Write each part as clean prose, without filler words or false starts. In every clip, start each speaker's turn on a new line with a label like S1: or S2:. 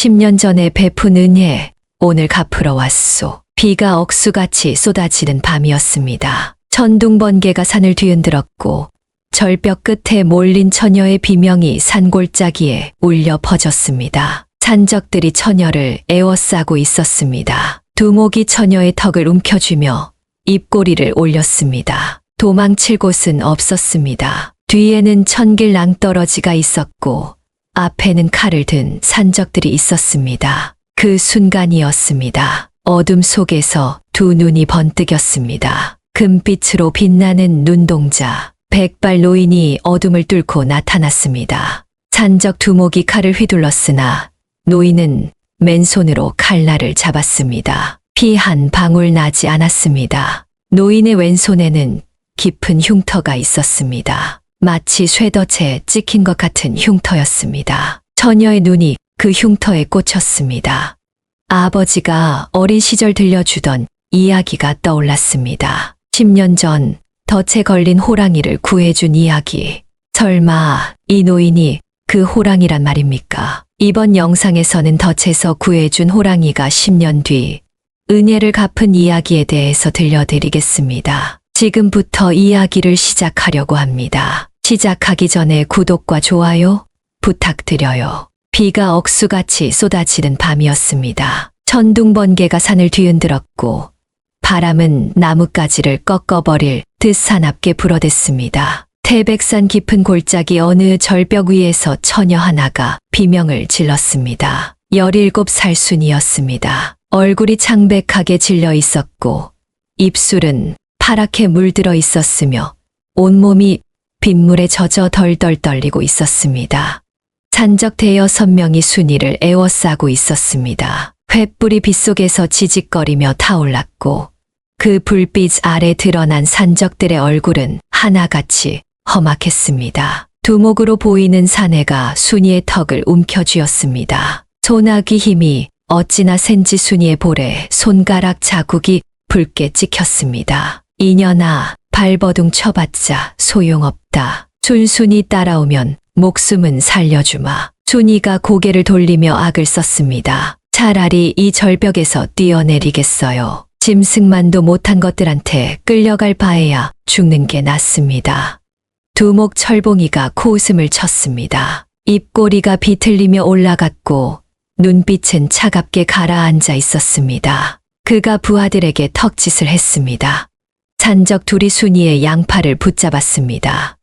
S1: 10년 전에 베푼 은혜, 오늘 갚으러 왔소. 비가 억수같이 쏟아지는 밤이었습니다. 천둥 번개가 산을 뒤흔들었고 절벽 끝에 몰린 처녀의 비명이 산골짜기에 울려 퍼졌습니다. 산적들이 처녀를 에워싸고 있었습니다. 두목이 처녀의 턱을 움켜쥐며 입꼬리를 올렸습니다. 도망칠 곳은 없었습니다. 뒤에는 천길 낭떠러지가 있었고 앞에는 칼을 든 산적들이 있었습니다. 그 순간이었습니다. 어둠 속에서 두 눈이 번뜩였습니다. 금빛으로 빛나는 눈동자, 백발 노인이 어둠을 뚫고 나타났습니다. 산적 두목이 칼을 휘둘렀으나 노인은 맨손으로 칼날을 잡았습니다. 피 한 방울 나지 않았습니다. 노인의 왼손에는 깊은 흉터가 있었습니다. 마치 쇠덫에 찍힌 것 같은 흉터였습니다. 처녀의 눈이 그 흉터에 꽂혔습니다. 아버지가 어린 시절 들려주던 이야기가 떠올랐습니다. 10년 전 덫에 걸린 호랑이를 구해준 이야기. 설마 이 노인이 그 호랑이란 말입니까? 이번 영상에서는 덫에서 구해준 호랑이가 10년 뒤 은혜를 갚은 이야기에 대해서 들려드리겠습니다. 지금부터 이야기를 시작하려고 합니다. 시작하기 전에 구독과 좋아요 부탁드려요. 비가 억수같이 쏟아지는 밤이었습니다. 천둥 번개가 산을 뒤흔들었고 바람은 나뭇가지를 꺾어버릴 듯 사납게 불어댔습니다. 태백산 깊은 골짜기 어느 절벽 위에서 처녀 하나가 비명을 질렀습니다. 17살 순이었습니다. 얼굴이 창백하게 질려 있었고 입술은 파랗게 물들어 있었으며 온몸이 빗물에 젖어 덜덜 떨리고 있었습니다. 산적 대여섯 명이 순이를 에워싸고 있었습니다. 횃불이 빗속에서 지직거리며 타올랐고 그 불빛 아래 드러난 산적들의 얼굴은 하나같이 험악했습니다. 두목으로 보이는 사내가 순이의 턱을 움켜쥐었습니다. 소나기 힘이 어찌나 센지 순이의 볼에 손가락 자국이 붉게 찍혔습니다. 이년아, 발버둥 쳐봤자 소용없다. 순순히 따라오면 목숨은 살려주마. 순이가 고개를 돌리며 악을 썼습니다. 차라리 이 절벽에서 뛰어내리겠어요. 짐승만도 못한 것들한테 끌려갈 바에야 죽는 게 낫습니다. 두목 철봉이가 코웃음을 쳤습니다. 입꼬리가 비틀리며 올라갔고 눈빛은 차갑게 가라앉아 있었습니다. 그가 부하들에게 턱짓을 했습니다. 산적 둘이 순이의 양팔을 붙잡았습니다.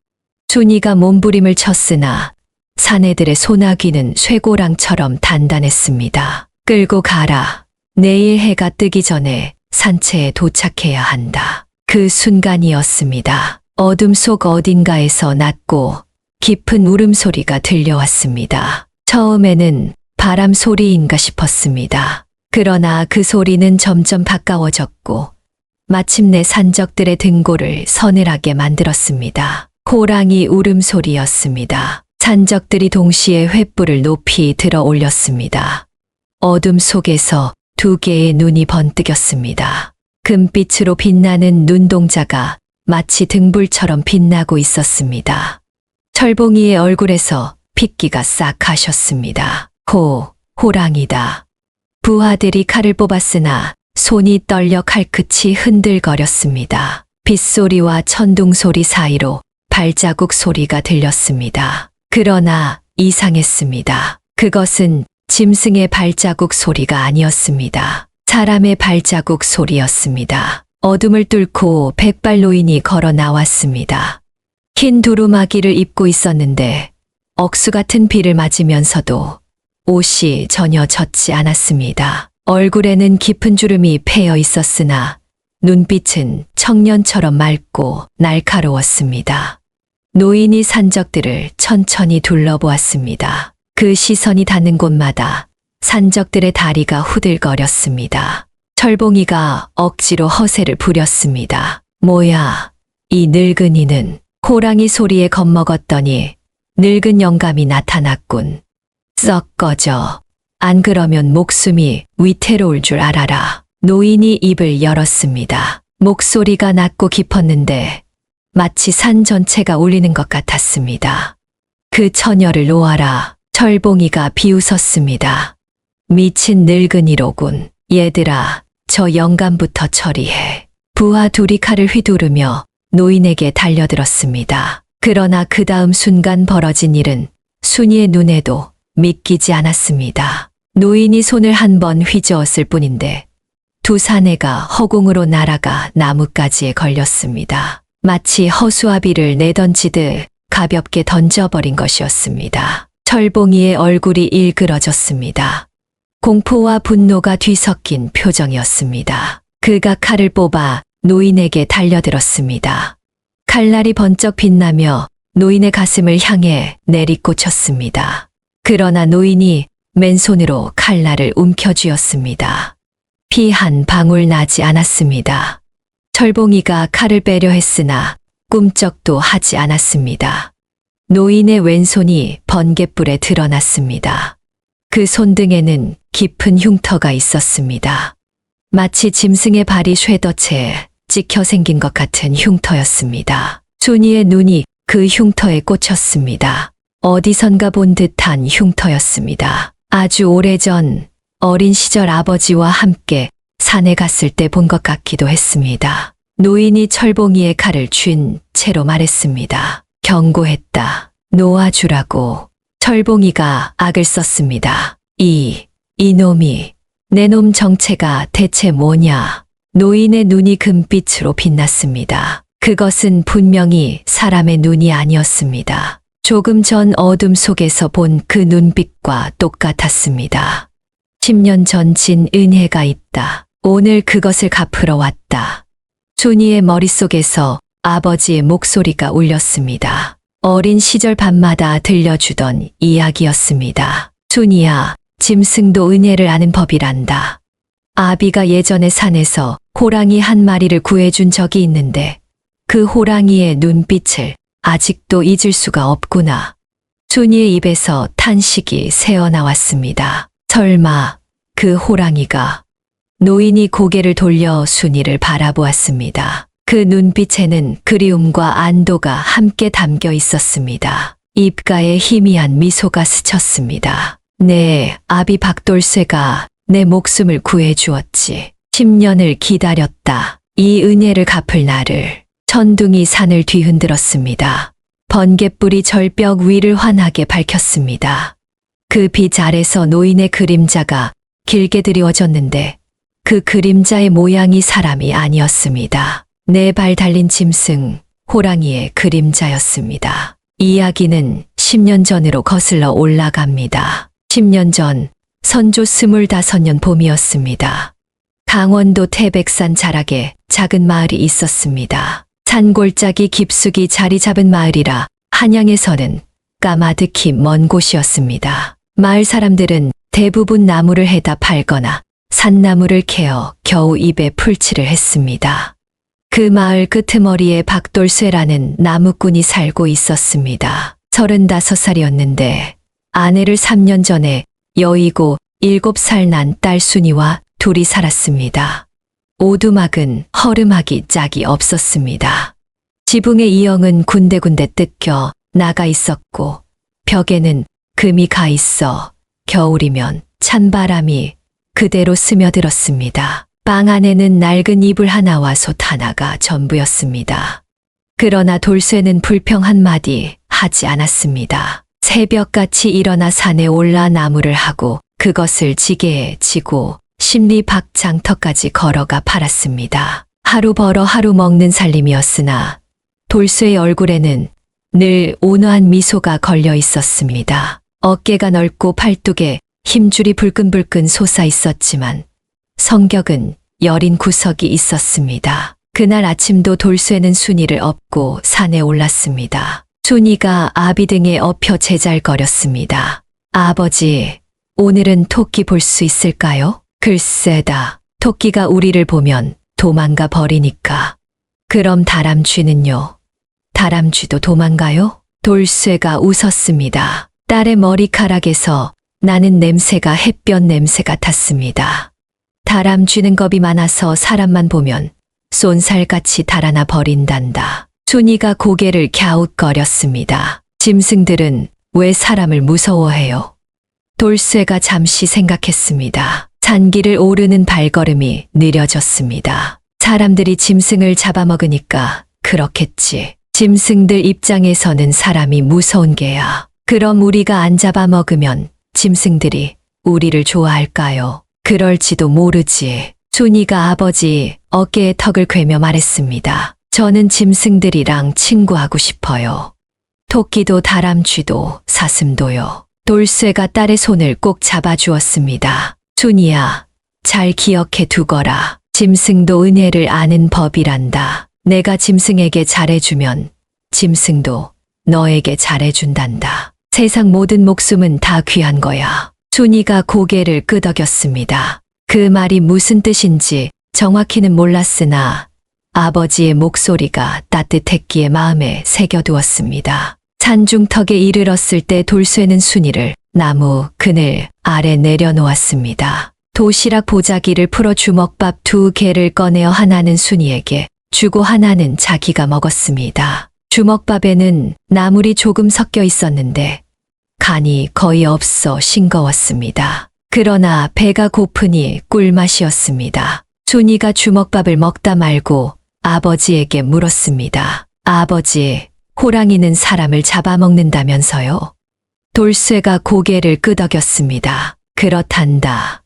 S1: 순이가 몸부림을 쳤으나 사내들의 소나기는 쇠고랑처럼 단단했습니다. 끌고 가라. 내일 해가 뜨기 전에 산채에 도착해야 한다. 그 순간이었습니다. 어둠 속 어딘가에서 낮고 깊은 울음소리가 들려왔습니다. 처음에는 바람 소리인가 싶었습니다. 그러나 그 소리는 점점 가까워졌고 마침내 산적들의 등골을 서늘하게 만들었습니다. 호랑이 울음소리였습니다. 산적들이 동시에 횃불을 높이 들어 올렸습니다. 어둠 속에서 두 개의 눈이 번뜩였습니다. 금빛으로 빛나는 눈동자가 마치 등불처럼 빛나고 있었습니다. 철봉이의 얼굴에서 핏기가 싹 가셨습니다. 호랑이다. 부하들이 칼을 뽑았으나 손이 떨려 칼끝이 흔들거렸습니다. 빗소리와 천둥소리 사이로 발자국 소리가 들렸습니다. 그러나 이상했습니다. 그것은 짐승의 발자국 소리가 아니었습니다. 사람의 발자국 소리였습니다. 어둠을 뚫고 백발 노인이 걸어 나왔습니다. 흰 두루마기를 입고 있었는데 억수 같은 비를 맞으면서도 옷이 전혀 젖지 않았습니다. 얼굴에는 깊은 주름이 패여 있었으나 눈빛은 청년처럼 맑고 날카로웠습니다. 노인이 산적들을 천천히 둘러보았습니다. 그 시선이 닿는 곳마다 산적들의 다리가 후들거렸습니다. 철봉이가 억지로 허세를 부렸습니다. 뭐야, 이 늙은이는. 호랑이 소리에 겁먹었더니 늙은 영감이 나타났군. 썩 꺼져. 안 그러면 목숨이 위태로울 줄 알아라. 노인이 입을 열었습니다. 목소리가 낮고 깊었는데 마치 산 전체가 울리는 것 같았습니다. 그 처녀를 놓아라. 철봉이가 비웃었습니다. 미친 늙은이로군. 얘들아, 저 영감부터 처리해. 부하 둘이 칼을 휘두르며 노인에게 달려들었습니다. 그러나 그 다음 순간 벌어진 일은 순이의 눈에도 믿기지 않았습니다. 노인이 손을 한 번 휘저었을 뿐인데 두 사내가 허공으로 날아가 나뭇가지에 걸렸습니다. 마치 허수아비를 내던지듯 가볍게 던져버린 것이었습니다. 철봉이의 얼굴이 일그러졌습니다. 공포와 분노가 뒤섞인 표정이었습니다. 그가 칼을 뽑아 노인에게 달려들었습니다. 칼날이 번쩍 빛나며 노인의 가슴을 향해 내리꽂혔습니다. 그러나 노인이 맨손으로 칼날을 움켜쥐었습니다. 피 한 방울 나지 않았습니다. 철봉이가 칼을 빼려 했으나 꿈쩍도 하지 않았습니다. 노인의 왼손이 번갯불에 드러났습니다. 그 손등에는 깊은 흉터가 있었습니다. 마치 짐승의 발이 쇠덫에 찍혀 생긴 것 같은 흉터였습니다. 순이의 눈이 그 흉터에 꽂혔습니다. 어디선가 본 듯한 흉터였습니다. 아주 오래전 어린 시절 아버지와 함께 산에 갔을 때 본 것 같기도 했습니다. 노인이 철봉이의 칼을 쥔 채로 말했습니다. 경고했다. 놓아주라고. 철봉이가 악을 썼습니다. 이놈이 내 놈 정체가 대체 뭐냐. 노인의 눈이 금빛으로 빛났습니다. 그것은 분명히 사람의 눈이 아니었습니다. 조금 전 어둠 속에서 본 그 눈빛과 똑같았습니다. 10년 전 진 은혜가 있다. 오늘 그것을 갚으러 왔다. 순이의 머릿속에서 아버지의 목소리가 울렸습니다. 어린 시절 밤마다 들려주던 이야기였습니다. 순이야, 짐승도 은혜를 아는 법이란다. 아비가 예전에 산에서 호랑이 한 마리를 구해준 적이 있는데 그 호랑이의 눈빛을 아직도 잊을 수가 없구나. 순이의 입에서 탄식이 새어나왔습니다. 설마 그 호랑이가. 노인이 고개를 돌려 순이를 바라보았습니다. 그 눈빛에는 그리움과 안도가 함께 담겨 있었습니다. 입가에 희미한 미소가 스쳤습니다. 네, 아비 박돌쇠가 내 목숨을 구해주었지. 10년을 기다렸다. 이 은혜를 갚을 날을. 천둥이 산을 뒤흔들었습니다. 번갯불이 절벽 위를 환하게 밝혔습니다. 그 빛 아래서 노인의 그림자가 길게 드리워졌는데 그 그림자의 모양이 사람이 아니었습니다. 4발 달린 짐승, 호랑이의 그림자였습니다. 이야기는 10년 전으로 거슬러 올라갑니다. 10년 전, 선조 25년 봄이었습니다. 강원도 태백산 자락에 작은 마을이 있었습니다. 산골짜기 깊숙이 자리 잡은 마을이라 한양에서는 까마득히 먼 곳이었습니다. 마을 사람들은 대부분 나무를 해다 팔거나 산나무를 캐어 겨우 입에 풀칠을 했습니다. 그 마을 끄트머리에 박돌쇠라는 나무꾼이 살고 있었습니다. 35살이었는데 아내를 3년 전에 여의고 7살 난 딸 순이와 둘이 살았습니다. 오두막은 허름하기 짝이 없었습니다. 지붕의 이형은 군데군데 뜯겨 나가 있었고 벽에는 금이 가 있어 겨울이면 찬바람이 그대로 스며들었습니다. 방 안에는 낡은 이불 하나와 솥 하나가 전부였습니다. 그러나 돌쇠는 불평 한마디 하지 않았습니다. 새벽같이 일어나 산에 올라 나무를 하고 그것을 지게에 지고 심리 밖 장터까지 걸어가 팔았습니다. 하루 벌어 하루 먹는 살림이었으나 돌쇠의 얼굴에는 늘 온화한 미소가 걸려 있었습니다. 어깨가 넓고 팔뚝에 힘줄이 불끈불끈 솟아 있었지만 성격은 여린 구석이 있었습니다. 그날 아침도 돌쇠는 순이를 업고 산에 올랐습니다. 순이가 아비 등에 엎여 제잘거렸습니다. 아버지, 오늘은 토끼 볼 수 있을까요? 글쎄다. 토끼가 우리를 보면 도망가 버리니까. 그럼 다람쥐는요? 다람쥐도 도망가요? 돌쇠가 웃었습니다. 딸의 머리카락에서 나는 냄새가 햇볕 냄새 같았습니다. 다람쥐는 겁이 많아서 사람만 보면 쏜살같이 달아나 버린단다. 순이가 고개를 갸웃거렸습니다. 짐승들은 왜 사람을 무서워해요? 돌쇠가 잠시 생각했습니다. 산길을 오르는 발걸음이 느려졌습니다. 사람들이 짐승을 잡아먹으니까 그렇겠지. 짐승들 입장에서는 사람이 무서운 게야. 그럼 우리가 안 잡아먹으면 짐승들이 우리를 좋아할까요? 그럴지도 모르지. 순이가 아버지 어깨에 턱을 괴며 말했습니다. 저는 짐승들이랑 친구하고 싶어요. 토끼도 다람쥐도 사슴도요. 돌쇠가 딸의 손을 꼭 잡아주었습니다. 순이야, 잘 기억해 두거라. 짐승도 은혜를 아는 법이란다. 내가 짐승에게 잘해주면 짐승도 너에게 잘해준단다. 세상 모든 목숨은 다 귀한 거야. 순이가 고개를 끄덕였습니다. 그 말이 무슨 뜻인지 정확히는 몰랐으나 아버지의 목소리가 따뜻했기에 마음에 새겨두었습니다. 산중턱에 이르렀을 때 돌쇠는 순이를 나무 그늘 아래 내려놓았습니다. 도시락 보자기를 풀어 주먹밥 2개를 꺼내어 하나는 순이에게 주고 하나는 자기가 먹었습니다. 주먹밥에는 나물이 조금 섞여 있었는데 간이 거의 없어 싱거웠습니다. 그러나 배가 고프니 꿀맛이었습니다. 순이가 주먹밥을 먹다 말고 아버지에게 물었습니다. 아버지, 호랑이는 사람을 잡아먹는다면서요? 돌쇠가 고개를 끄덕였습니다. 그렇단다.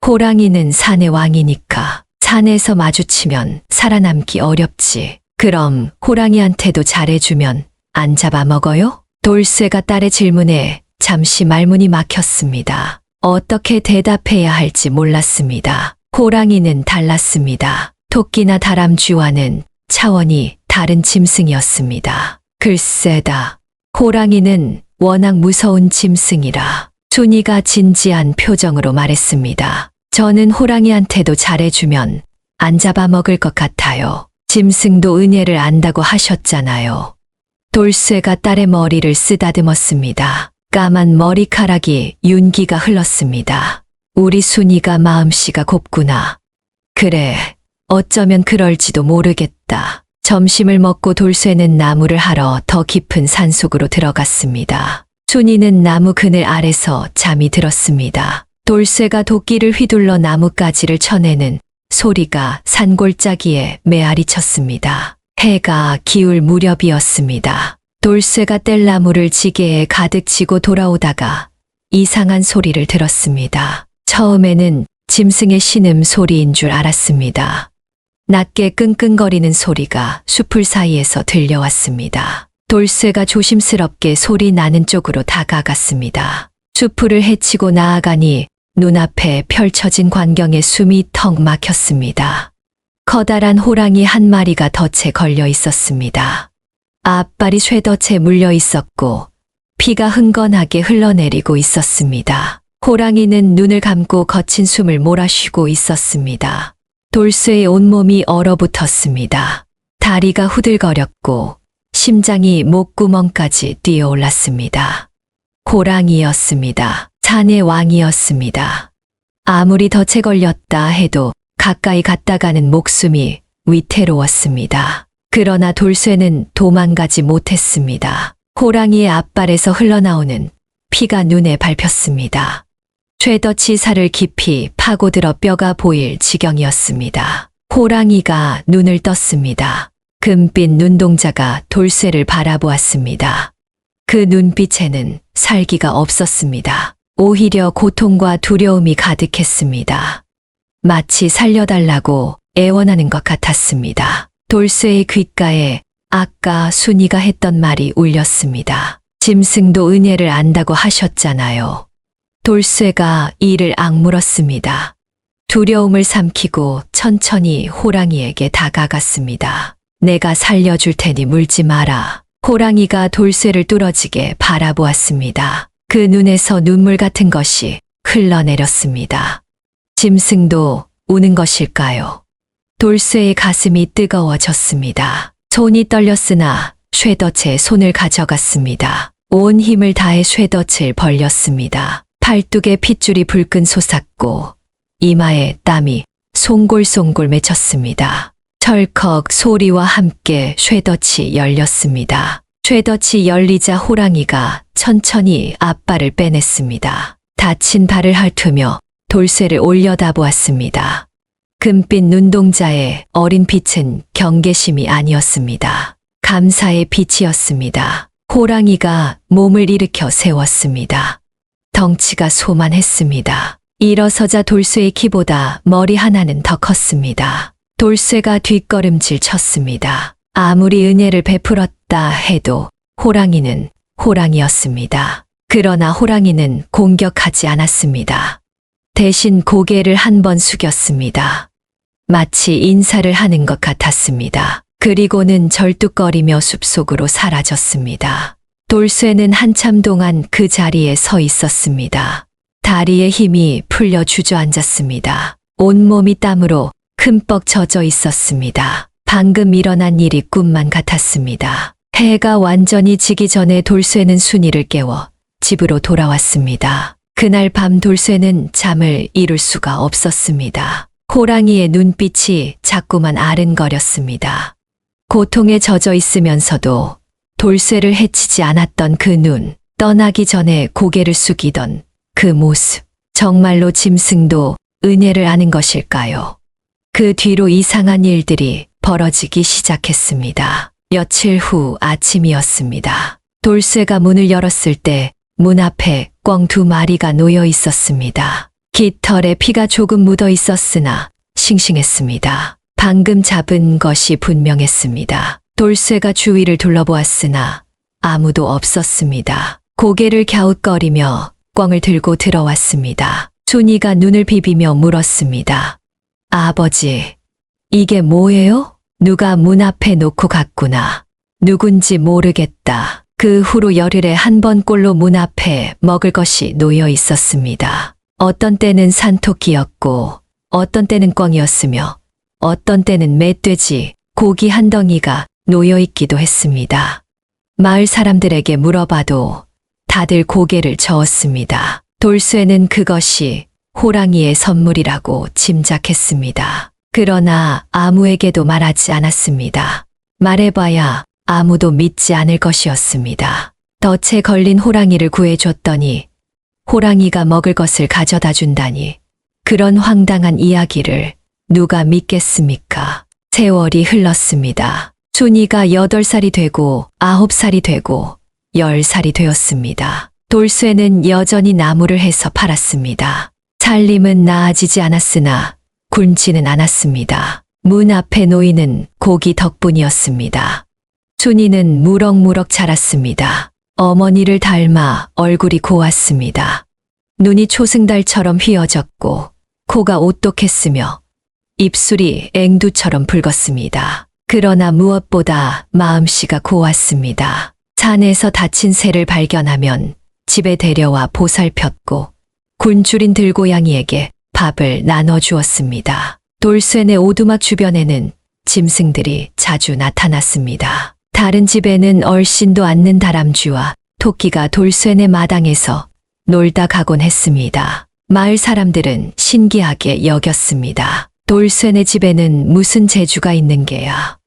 S1: 호랑이는 산의 왕이니까 산에서 마주치면 살아남기 어렵지. 그럼 호랑이한테도 잘해주면 안 잡아먹어요? 돌쇠가 딸의 질문에 잠시 말문이 막혔습니다. 어떻게 대답해야 할지 몰랐습니다. 호랑이는 달랐습니다. 토끼나 다람쥐와는 차원이 다른 짐승이었습니다. 글쎄다. 호랑이는 워낙 무서운 짐승이라. 순이가 진지한 표정으로 말했습니다. 저는 호랑이한테도 잘해주면 안 잡아먹을 것 같아요. 짐승도 은혜를 안다고 하셨잖아요. 돌쇠가 딸의 머리를 쓰다듬었습니다. 까만 머리카락이 윤기가 흘렀습니다. 우리 순이가 마음씨가 곱구나. 그래, 어쩌면 그럴지도 모르겠다. 점심을 먹고 돌쇠는 나무를 하러 더 깊은 산속으로 들어갔습니다. 순이는 나무 그늘 아래서 잠이 들었습니다. 돌쇠가 도끼를 휘둘러 나뭇가지를 쳐내는 소리가 산골짜기에 메아리 쳤습니다. 해가 기울 무렵이었습니다. 돌쇠가 뗄나무를 지게에 가득 지고 돌아오다가 이상한 소리를 들었습니다. 처음에는 짐승의 신음 소리인 줄 알았습니다. 낮게 끙끙거리는 소리가 숲을 사이에서 들려왔습니다. 돌쇠가 조심스럽게 소리 나는 쪽으로 다가갔습니다. 숲을 헤치고 나아가니 눈앞에 펼쳐진 광경에 숨이 턱 막혔습니다. 커다란 호랑이 한 마리가 덫에 걸려 있었습니다. 앞발이 쇠덫에 물려 있었고 피가 흥건하게 흘러내리고 있었습니다. 호랑이는 눈을 감고 거친 숨을 몰아쉬고 있었습니다. 돌쇠의 온몸이 얼어붙었습니다. 다리가 후들거렸고 심장이 목구멍까지 뛰어올랐습니다. 호랑이였습니다. 산의 왕이었습니다. 아무리 덫에 걸렸다 해도 가까이 갔다가는 목숨이 위태로웠습니다. 그러나 돌쇠는 도망가지 못했습니다. 호랑이의 앞발에서 흘러나오는 피가 눈에 밟혔습니다. 쇠덫이 살을 깊이 파고들어 뼈가 보일 지경이었습니다. 호랑이가 눈을 떴습니다. 금빛 눈동자가 돌쇠를 바라보았습니다. 그 눈빛에는 살기가 없었습니다. 오히려 고통과 두려움이 가득했습니다. 마치 살려달라고 애원하는 것 같았습니다. 돌쇠의 귓가에 아까 순이가 했던 말이 울렸습니다. 짐승도 은혜를 안다고 하셨잖아요. 돌쇠가 이를 악물었습니다. 두려움을 삼키고 천천히 호랑이에게 다가갔습니다. 내가 살려줄 테니 물지 마라. 호랑이가 돌쇠를 뚫어지게 바라보았습니다. 그 눈에서 눈물 같은 것이 흘러내렸습니다. 짐승도 우는 것일까요? 돌쇠의 가슴이 뜨거워졌습니다. 손이 떨렸으나 쇠덫에 손을 가져갔습니다. 온 힘을 다해 쇠덫을 벌렸습니다. 팔뚝에 핏줄이 불끈 솟았고 이마에 땀이 송골송골 맺혔습니다. 철컥 소리와 함께 쇠덫이 열렸습니다. 쇠덫이 열리자 호랑이가 천천히 앞발을 빼냈습니다. 다친 발을 핥으며 돌쇠를 올려다보았습니다. 금빛 눈동자의 어린 빛은 경계심이 아니었습니다. 감사의 빛이었습니다. 호랑이가 몸을 일으켜 세웠습니다. 덩치가 소만했습니다. 일어서자 돌쇠의 키보다 머리 하나는 더 컸습니다. 돌쇠가 뒷걸음질 쳤습니다. 아무리 은혜를 베풀었다 해도 호랑이는 호랑이였습니다. 그러나 호랑이는 공격하지 않았습니다. 대신 고개를 한 번 숙였습니다. 마치 인사를 하는 것 같았습니다. 그리고는 절뚝거리며 숲속으로 사라졌습니다. 돌쇠는 한참 동안 그 자리에 서 있었습니다. 다리에 힘이 풀려 주저앉았습니다. 온몸이 땀으로 흠뻑 젖어 있었습니다. 방금 일어난 일이 꿈만 같았습니다. 해가 완전히 지기 전에 돌쇠는 순이를 깨워 집으로 돌아왔습니다. 그날 밤 돌쇠는 잠을 이룰 수가 없었습니다. 호랑이의 눈빛이 자꾸만 아른거렸습니다. 고통에 젖어 있으면서도 돌쇠를 해치지 않았던 그 눈, 떠나기 전에 고개를 숙이던 그 모습, 정말로 짐승도 은혜를 아는 것일까요? 그 뒤로 이상한 일들이 벌어지기 시작했습니다. 며칠 후 아침이었습니다. 돌쇠가 문을 열었을 때 문 앞에 꿩 2마리가 놓여 있었습니다. 깃털에 피가 조금 묻어 있었으나 싱싱했습니다. 방금 잡은 것이 분명했습니다. 돌쇠가 주위를 둘러보았으나 아무도 없었습니다. 고개를 갸웃거리며 꿩을 들고 들어왔습니다. 순이가 눈을 비비며 물었습니다. 아버지, 이게 뭐예요? 누가 문 앞에 놓고 갔구나. 누군지 모르겠다. 그 후로 열흘에 한 번꼴로 문 앞에 먹을 것이 놓여 있었습니다. 어떤 때는 산토끼였고 어떤 때는 꿩이었으며 어떤 때는 멧돼지, 고기 한 덩이가 놓여 있기도 했습니다. 마을 사람들에게 물어봐도 다들 고개를 저었습니다. 돌쇠는 그것이 호랑이의 선물이라고 짐작했습니다. 그러나 아무에게도 말하지 않았습니다. 말해봐야 아무도 믿지 않을 것이었습니다. 덫에 걸린 호랑이를 구해줬더니 호랑이가 먹을 것을 가져다 준다니 그런 황당한 이야기를 누가 믿겠습니까? 세월이 흘렀습니다. 순이가 8살이 되고 9살이 되고 10살이 되었습니다. 돌쇠는 여전히 나무를 해서 팔았습니다. 살림은 나아지지 않았으나 굶지는 않았습니다. 문 앞에 놓이는 고기 덕분이었습니다. 순이는 무럭무럭 자랐습니다. 어머니를 닮아 얼굴이 고왔습니다. 눈이 초승달처럼 휘어졌고 코가 오똑했으며 입술이 앵두처럼 붉었습니다. 그러나 무엇보다 마음씨가 고왔습니다. 산에서 다친 새를 발견하면 집에 데려와 보살폈고 굶주린 들고양이에게 밥을 나눠주었습니다. 돌쇠네 오두막 주변에는 짐승들이 자주 나타났습니다. 다른 집에는 얼씬도 않는 다람쥐와 토끼가 돌쇠네 마당에서 놀다 가곤 했습니다. 마을 사람들은 신기하게 여겼습니다. 돌쇠네 집에는 무슨 재주가 있는 게야.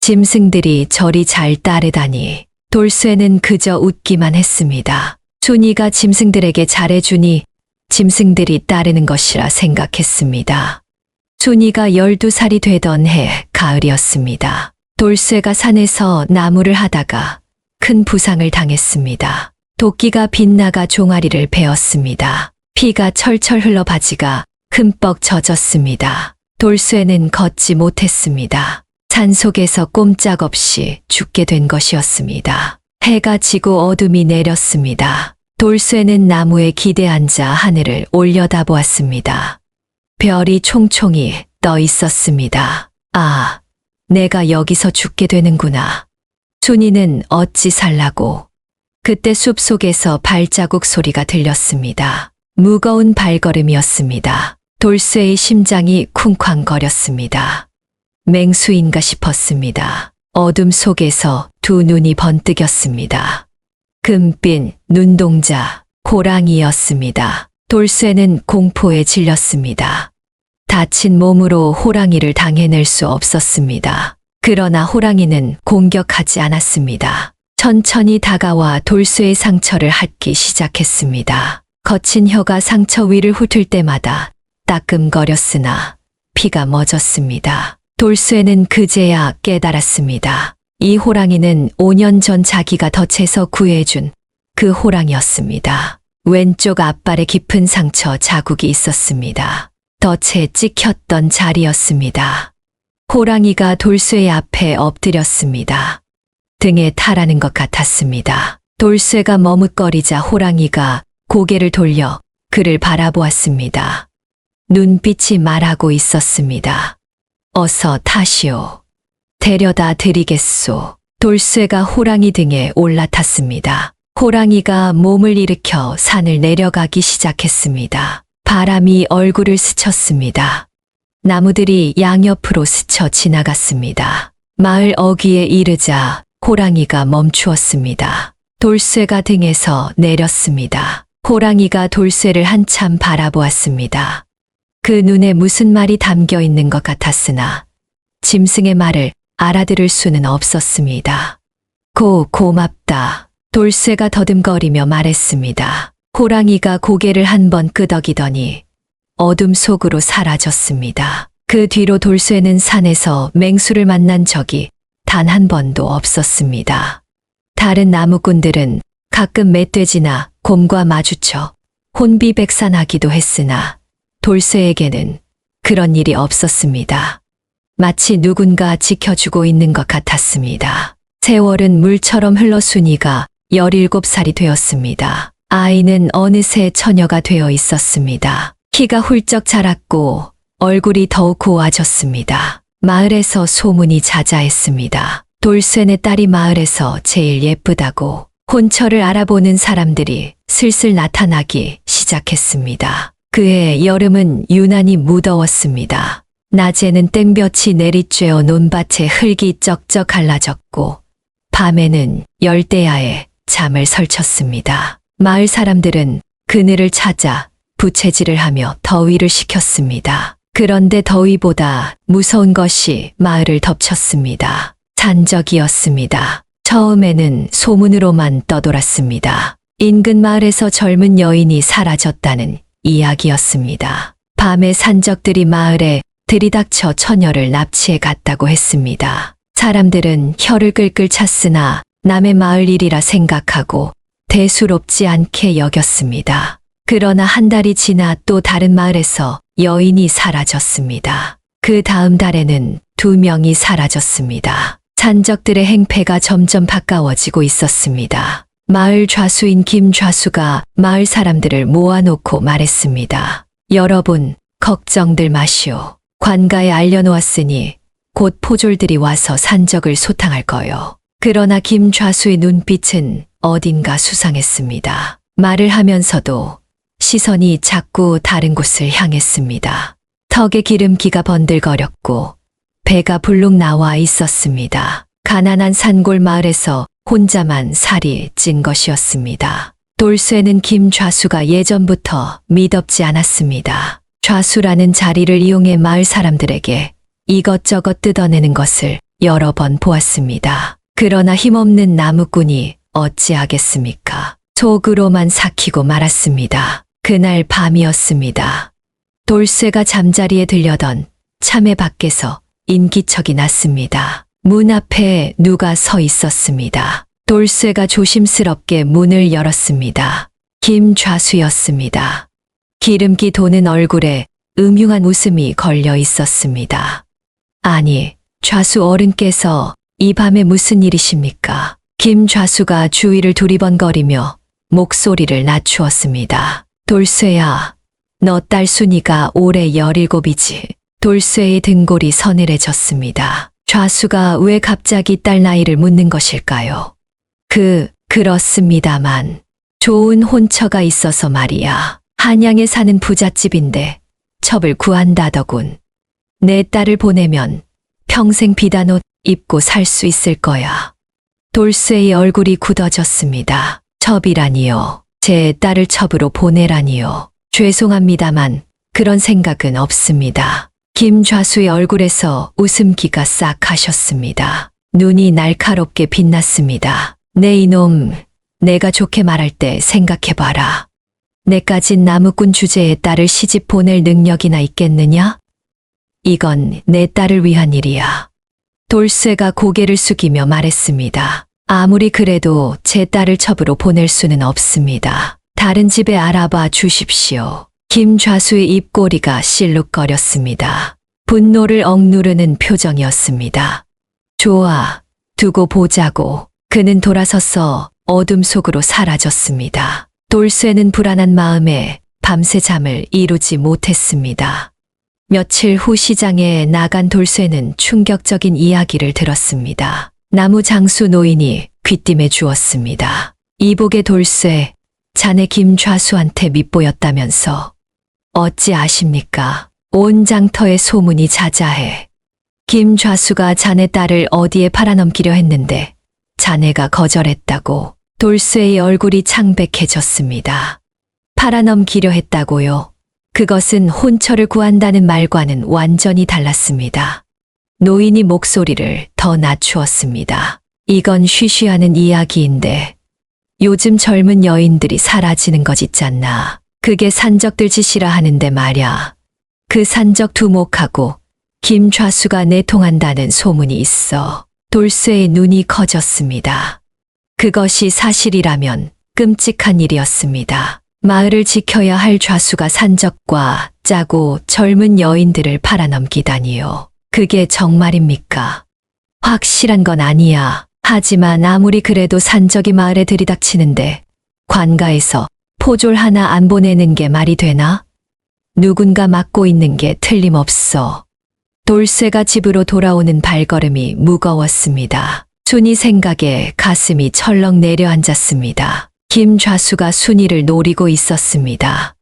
S1: 짐승들이 저리 잘 따르다니. 돌쇠는 그저 웃기만 했습니다. 순이가 짐승들에게 잘해주니 짐승들이 따르는 것이라 생각했습니다. 순이가 12살이 되던 해 가을이었습니다. 돌쇠가 산에서 나무를 하다가 큰 부상을 당했습니다. 도끼가 빗나가 종아리를 베었습니다. 피가 철철 흘러 바지가 흠뻑 젖었습니다. 돌쇠는 걷지 못했습니다. 산속에서 꼼짝없이 죽게 된 것이었습니다. 해가 지고 어둠이 내렸습니다. 돌쇠는 나무에 기대 앉아 하늘을 올려다보았습니다. 별이 총총히 떠 있었습니다. 아, 내가 여기서 죽게 되는구나. 순이는 어찌 살라고. 그때 숲속에서 발자국 소리가 들렸습니다. 무거운 발걸음이었습니다. 돌쇠의 심장이 쿵쾅거렸습니다. 맹수인가 싶었습니다. 어둠 속에서 두 눈이 번뜩였습니다. 금빛 눈동자, 호랑이였습니다. 돌쇠는 공포에 질렸습니다. 다친 몸으로 호랑이를 당해낼 수 없었습니다. 그러나 호랑이는 공격하지 않았습니다. 천천히 다가와 돌쇠의 상처를 핥기 시작했습니다. 거친 혀가 상처 위를 훑을 때마다 따끔거렸으나 피가 멎었습니다. 돌쇠는 그제야 깨달았습니다. 이 호랑이는 5년 전 자기가 덫에서 구해준 그 호랑이였습니다. 왼쪽 앞발에 깊은 상처 자국이 있었습니다. 덫에 찍혔던 자리였습니다. 호랑이가 돌쇠 앞에 엎드렸습니다. 등에 타라는 것 같았습니다. 돌쇠가 머뭇거리자 호랑이가 고개를 돌려 그를 바라보았습니다. 눈빛이 말하고 있었습니다. 어서 타시오. 데려다 드리겠소. 돌쇠가 호랑이 등에 올라탔습니다. 호랑이가 몸을 일으켜 산을 내려가기 시작했습니다. 바람이 얼굴을 스쳤습니다. 나무들이 양옆으로 스쳐 지나갔습니다. 마을 어귀에 이르자 호랑이가 멈추었습니다. 돌쇠가 등에서 내렸습니다. 호랑이가 돌쇠를 한참 바라보았습니다. 그 눈에 무슨 말이 담겨 있는 것 같았으나 짐승의 말을 알아들을 수는 없었습니다. 고맙다. 돌쇠가 더듬거리며 말했습니다. 호랑이가 고개를 한번 끄덕이더니 어둠 속으로 사라졌습니다. 그 뒤로 돌쇠는 산에서 맹수를 만난 적이 단 한 번도 없었습니다. 다른 나무꾼들은 가끔 멧돼지나 곰과 마주쳐 혼비백산하기도 했으나 돌쇠에게는 그런 일이 없었습니다. 마치 누군가 지켜주고 있는 것 같았습니다. 세월은 물처럼 흘러수니가 17살이 되었습니다. 아이는 어느새 처녀가 되어 있었습니다. 키가 훌쩍 자랐고 얼굴이 더욱 고와졌습니다. 마을에서 소문이 자자했습니다. 돌쇠네 딸이 마을에서 제일 예쁘다고 혼처를 알아보는 사람들이 슬슬 나타나기 시작했습니다. 그해 여름은 유난히 무더웠습니다. 낮에는 땡볕이 내리쬐어 논밭에 흙이 쩍쩍 갈라졌고 밤에는 열대야에 잠을 설쳤습니다. 마을 사람들은 그늘을 찾아 부채질을 하며 더위를 식혔습니다. 그런데 더위보다 무서운 것이 마을을 덮쳤습니다. 산적이었습니다. 처음에는 소문으로만 떠돌았습니다. 인근 마을에서 젊은 여인이 사라졌다는 이야기였습니다. 밤에 산적들이 마을에 들이닥쳐 처녀를 납치해 갔다고 했습니다. 사람들은 혀를 끌끌 찼으나 남의 마을 일이라 생각하고 대수롭지 않게 여겼습니다. 그러나 한 달이 지나 또 다른 마을에서 여인이 사라졌습니다. 그 다음 달에는 2명이 사라졌습니다. 산적들의 행패가 점점 가까워지고 있었습니다. 마을 좌수인 김좌수가 마을 사람들을 모아놓고 말했습니다. 여러분, 걱정들 마시오. 관가에 알려놓았으니 곧 포졸들이 와서 산적을 소탕할 거요. 그러나 김좌수의 눈빛은 어딘가 수상했습니다. 말을 하면서도 시선이 자꾸 다른 곳을 향했습니다. 턱에 기름기가 번들거렸고 배가 불룩 나와 있었습니다. 가난한 산골 마을에서 혼자만 살이 찐 것이었습니다. 돌쇠는 김좌수가 예전부터 미덥지 않았습니다. 좌수라는 자리를 이용해 마을 사람들에게 이것저것 뜯어내는 것을 여러 번 보았습니다. 그러나 힘없는 나무꾼이 어찌하겠습니까? 속으로만 삭히고 말았습니다. 그날 밤이었습니다. 돌쇠가 잠자리에 들려던 참외 밖에서 인기척이 났습니다. 문 앞에 누가 서 있었습니다. 돌쇠가 조심스럽게 문을 열었습니다. 김좌수였습니다. 기름기 도는 얼굴에 음흉한 웃음이 걸려 있었습니다. 아니, 좌수 어른께서 이 밤에 무슨 일이십니까? 김좌수가 주위를 두리번거리며 목소리를 낮추었습니다. 돌쇠야, 너 딸 순이가 올해 17이지. 돌쇠의 등골이 서늘해졌습니다. 좌수가 왜 갑자기 딸 나이를 묻는 것일까요? 그렇습니다만 좋은 혼처가 있어서 말이야. 한양에 사는 부잣집인데 첩을 구한다더군. 내 딸을 보내면 평생 비단 옷 입고 살 수 있을 거야. 돌쇠의 얼굴이 굳어졌습니다. 첩이라니요. 제 딸을 첩으로 보내라니요. 죄송합니다만 그런 생각은 없습니다. 김좌수의 얼굴에서 웃음기가 싹 가셨습니다. 눈이 날카롭게 빛났습니다. 내 이놈, 내가 좋게 말할 때 생각해봐라. 내까진 나무꾼 주제에 딸을 시집 보낼 능력이나 있겠느냐? 이건 내 딸을 위한 일이야. 돌쇠가 고개를 숙이며 말했습니다. 아무리 그래도 제 딸을 첩으로 보낼 수는 없습니다. 다른 집에 알아봐 주십시오. 김좌수의 입꼬리가 실룩거렸습니다. 분노를 억누르는 표정이었습니다. 좋아, 두고 보자고. 그는 돌아서서 어둠 속으로 사라졌습니다. 돌쇠는 불안한 마음에 밤새 잠을 이루지 못했습니다. 며칠 후 시장에 나간 돌쇠는 충격적인 이야기를 들었습니다. 나무 장수 노인이 귀띔해 주었습니다. 이복의 돌쇠, 자네 김좌수한테 밉보였다면서. 어찌 아십니까? 온 장터의 소문이 자자해. 김좌수가 자네 딸을 어디에 팔아넘기려 했는데 자네가 거절했다고. 돌쇠의 얼굴이 창백해졌습니다. 팔아넘기려 했다고요? 그것은 혼처를 구한다는 말과는 완전히 달랐습니다. 노인이 목소리를 더 낮추었습니다. 이건 쉬쉬하는 이야기인데 요즘 젊은 여인들이 사라지는 것 있잖나. 그게 산적들 짓이라 하는데 말야. 그 산적 두목하고 김좌수가 내통한다는 소문이 있어. 돌쇠의 눈이 커졌습니다. 그것이 사실이라면 끔찍한 일이었습니다. 마을을 지켜야 할 좌수가 산적과 짜고 젊은 여인들을 팔아넘기다니요. 그게 정말입니까? 확실한 건 아니야. 하지만 아무리 그래도 산적이 마을에 들이닥치는데 관가에서 포졸 하나 안 보내는 게 말이 되나? 누군가 막고 있는 게 틀림없어. 돌쇠가 집으로 돌아오는 발걸음이 무거웠습니다. 순이 생각에 가슴이 철렁 내려앉았습니다. 김좌수가 순이를 노리고 있었습니다.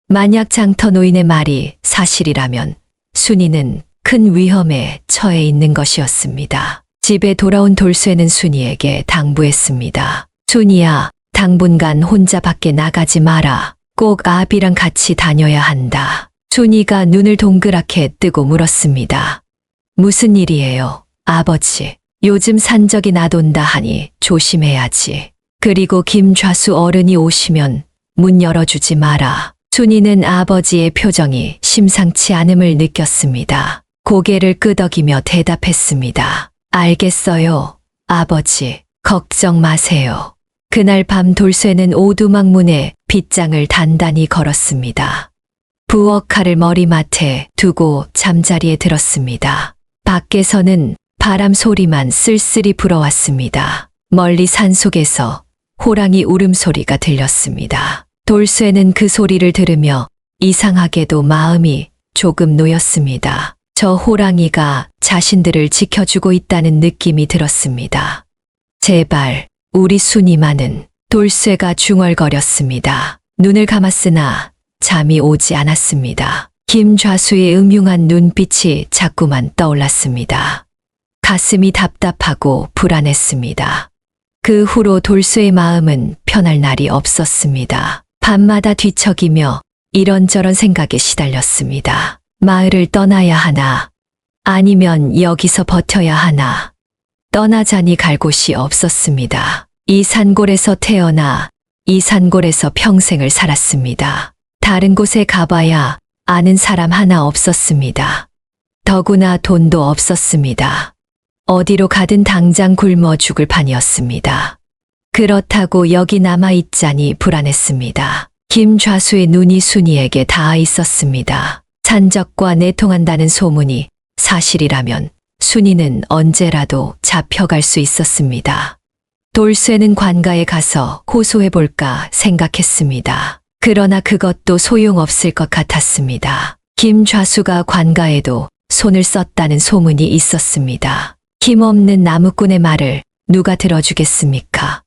S1: 만약 장터 노인의 말이 사실이라면 순이는 큰 위험에 처해 있는 것이었습니다. 집에 돌아온 돌쇠는 순이에게 당부했습니다. 순이야, 당분간 혼자 밖에 나가지 마라. 꼭 아비랑 같이 다녀야 한다. 순이가 눈을 동그랗게 뜨고 물었습니다. 무슨 일이에요, 아버지? 요즘 산적이 나돈다 하니 조심해야지. 그리고 김좌수 어른이 오시면 문 열어주지 마라. 순이는 아버지의 표정이 심상치 않음을 느꼈습니다. 고개를 끄덕이며 대답했습니다. 알겠어요, 아버지. 걱정 마세요. 그날 밤 돌쇠는 오두막 문에 빗장을 단단히 걸었습니다. 부엌 칼을 머리맡에 두고 잠자리에 들었습니다. 밖에서는 바람 소리만 쓸쓸히 불어왔습니다. 멀리 산속에서 호랑이 울음소리가 들렸습니다. 돌쇠는 그 소리를 들으며 이상하게도 마음이 조금 놓였습니다. 저 호랑이가 자신들을 지켜주고 있다는 느낌이 들었습니다. 제발 우리 순이만은. 돌쇠가 중얼거렸습니다. 눈을 감았으나 잠이 오지 않았습니다. 김좌수의 음흉한 눈빛이 자꾸만 떠올랐습니다. 가슴이 답답하고 불안했습니다. 그 후로 돌쇠의 마음은 편할 날이 없었습니다. 밤마다 뒤척이며 이런저런 생각에 시달렸습니다. 마을을 떠나야 하나, 아니면 여기서 버텨야 하나. 떠나자니 갈 곳이 없었습니다. 이 산골에서 태어나 이 산골에서 평생을 살았습니다. 다른 곳에 가봐야 아는 사람 하나 없었습니다. 더구나 돈도 없었습니다. 어디로 가든 당장 굶어 죽을 판이었습니다. 그렇다고 여기 남아있자니 불안했습니다. 김좌수의 눈이 순이에게 닿아 있었습니다. 산적과 내통한다는 소문이 사실이라면 순이는 언제라도 잡혀갈 수 있었습니다. 돌쇠는 관가에 가서 호소해볼까 생각했습니다. 그러나 그것도 소용없을 것 같았습니다. 김좌수가 관가에도 손을 썼다는 소문이 있었습니다. 힘없는 나무꾼의 말을 누가 들어주겠습니까?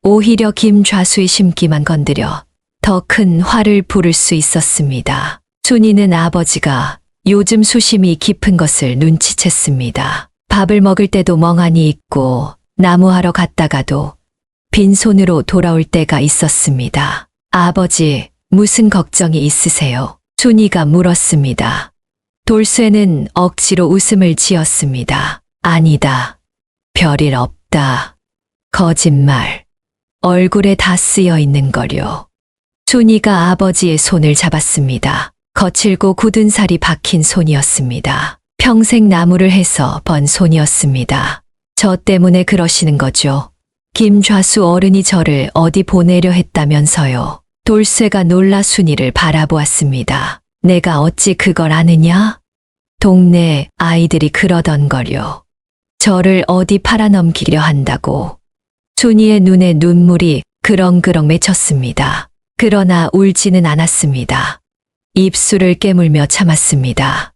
S1: 오히려 김좌수의 심기만 건드려 더 큰 화를 부를 수 있었습니다. 순이는 아버지가 요즘 수심이 깊은 것을 눈치챘습니다. 밥을 먹을 때도 멍하니 있고 나무하러 갔다가도 빈손으로 돌아올 때가 있었습니다. 아버지, 무슨 걱정이 있으세요? 순이가 물었습니다. 돌쇠는 억지로 웃음을 지었습니다. 아니다. 별일 없다. 거짓말. 얼굴에 다 쓰여 있는 거려. 순이가 아버지의 손을 잡았습니다. 거칠고 굳은 살이 박힌 손이었습니다. 평생 나무를 해서 번 손이었습니다. 저 때문에 그러시는 거죠. 김좌수 어른이 저를 어디 보내려 했다면서요. 돌쇠가 놀라 순이를 바라보았습니다. 내가 어찌 그걸 아느냐? 동네 아이들이 그러던 걸요. 저를 어디 팔아넘기려 한다고. 순이의 눈에 눈물이 그렁그렁 맺혔습니다. 그러나 울지는 않았습니다. 입술을 깨물며 참았습니다.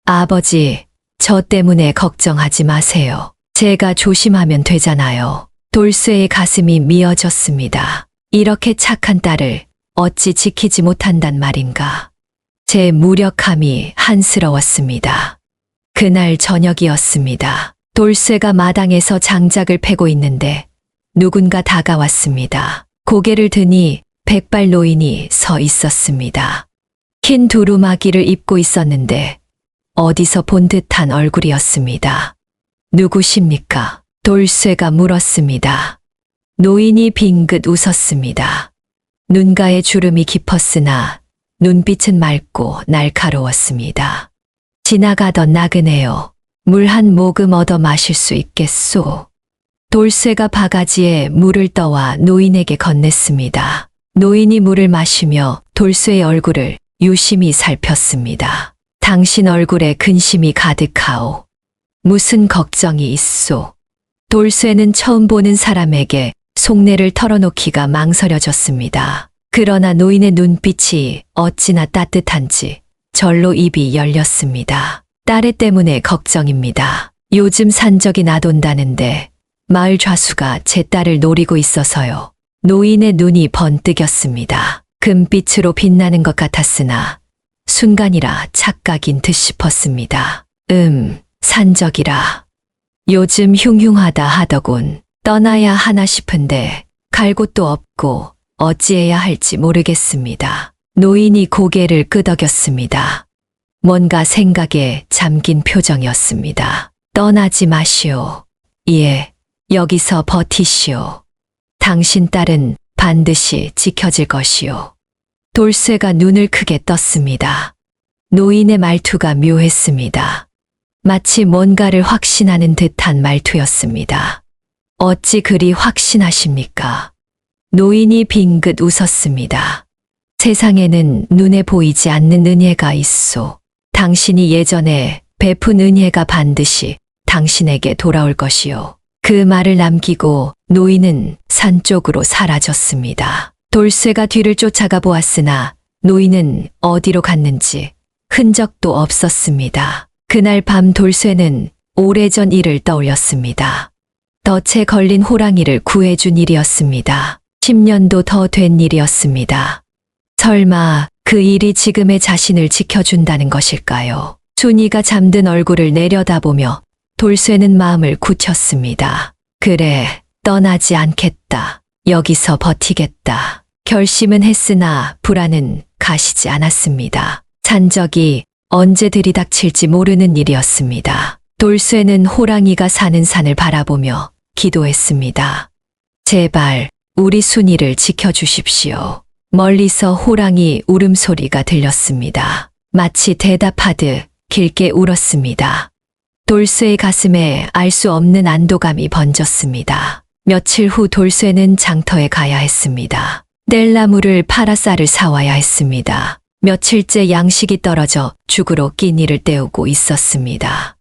S1: 아버지, 저 때문에 걱정하지 마세요. 제가 조심하면 되잖아요. 돌쇠의 가슴이 미어졌습니다. 이렇게 착한 딸을 어찌 지키지 못한단 말인가. 제 무력함이 한스러웠습니다. 그날 저녁이었습니다. 돌쇠가 마당에서 장작을 패고 있는데 누군가 다가왔습니다. 고개를 드니 백발 노인이 서 있었습니다. 흰 두루마기를 입고 있었는데 어디서 본 듯한 얼굴이었습니다. 누구십니까? 돌쇠가 물었습니다. 노인이 빙긋 웃었습니다. 눈가에 주름이 깊었으나 눈빛은 맑고 날카로웠습니다. 지나가던 나그네요. 물 한 모금 얻어 마실 수 있겠소? 돌쇠가 바가지에 물을 떠와 노인에게 건넸습니다. 노인이 물을 마시며 돌쇠의 얼굴을 유심히 살폈습니다. 당신 얼굴에 근심이 가득하오. 무슨 걱정이 있소? 돌쇠는 처음 보는 사람에게 속내를 털어놓기가 망설여졌습니다. 그러나 노인의 눈빛이 어찌나 따뜻한지 절로 입이 열렸습니다. 딸애 때문에 걱정입니다. 요즘 산적이 나돈다는데 마을 좌수가 제 딸을 노리고 있어서요. 노인의 눈이 번뜩였습니다. 금빛으로 빛나는 것 같았으나 순간이라 착각인 듯 싶었습니다. 산적이라. 요즘 흉흉하다 하더군. 떠나야 하나 싶은데 갈 곳도 없고 어찌해야 할지 모르겠습니다. 노인이 고개를 끄덕였습니다. 뭔가 생각에 잠긴 표정이었습니다. 떠나지 마시오. 예, 여기서 버티시오. 당신 딸은 반드시 지켜질 것이오. 돌쇠가 눈을 크게 떴습니다. 노인의 말투가 묘했습니다. 마치 뭔가를 확신하는 듯한 말투였습니다. 어찌 그리 확신하십니까? 노인이 빙긋 웃었습니다. 세상에는 눈에 보이지 않는 은혜가 있소. 당신이 예전에 베푼 은혜가 반드시 당신에게 돌아올 것이요. 그 말을 남기고 노인은 산 쪽으로 사라졌습니다. 돌쇠가 뒤를 쫓아가 보았으나 노인은 어디로 갔는지 흔적도 없었습니다. 그날 밤 돌쇠는 오래전 일을 떠올렸습니다. 덫에 걸린 호랑이를 구해준 일이었습니다. 10년도 더 된 일이었습니다. 설마 그 일이 지금의 자신을 지켜준다는 것일까요? 순이가 잠든 얼굴을 내려다보며 돌쇠는 마음을 굳혔습니다. 그래, 떠나지 않겠다. 여기서 버티겠다. 결심은 했으나 불안은 가시지 않았습니다. 산적이 언제 들이닥칠지 모르는 일이었습니다. 돌쇠는 호랑이가 사는 산을 바라보며 기도했습니다. 제발 우리 순이를 지켜주십시오. 멀리서 호랑이 울음소리가 들렸습니다. 마치 대답하듯 길게 울었습니다. 돌쇠의 가슴에 알 수 없는 안도감이 번졌습니다. 며칠 후 돌쇠는 장터에 가야 했습니다. 뗄나무를 팔아 쌀을 사와야 했습니다. 며칠째 양식이 떨어져 죽으로 끼니를 때우고 있었습니다.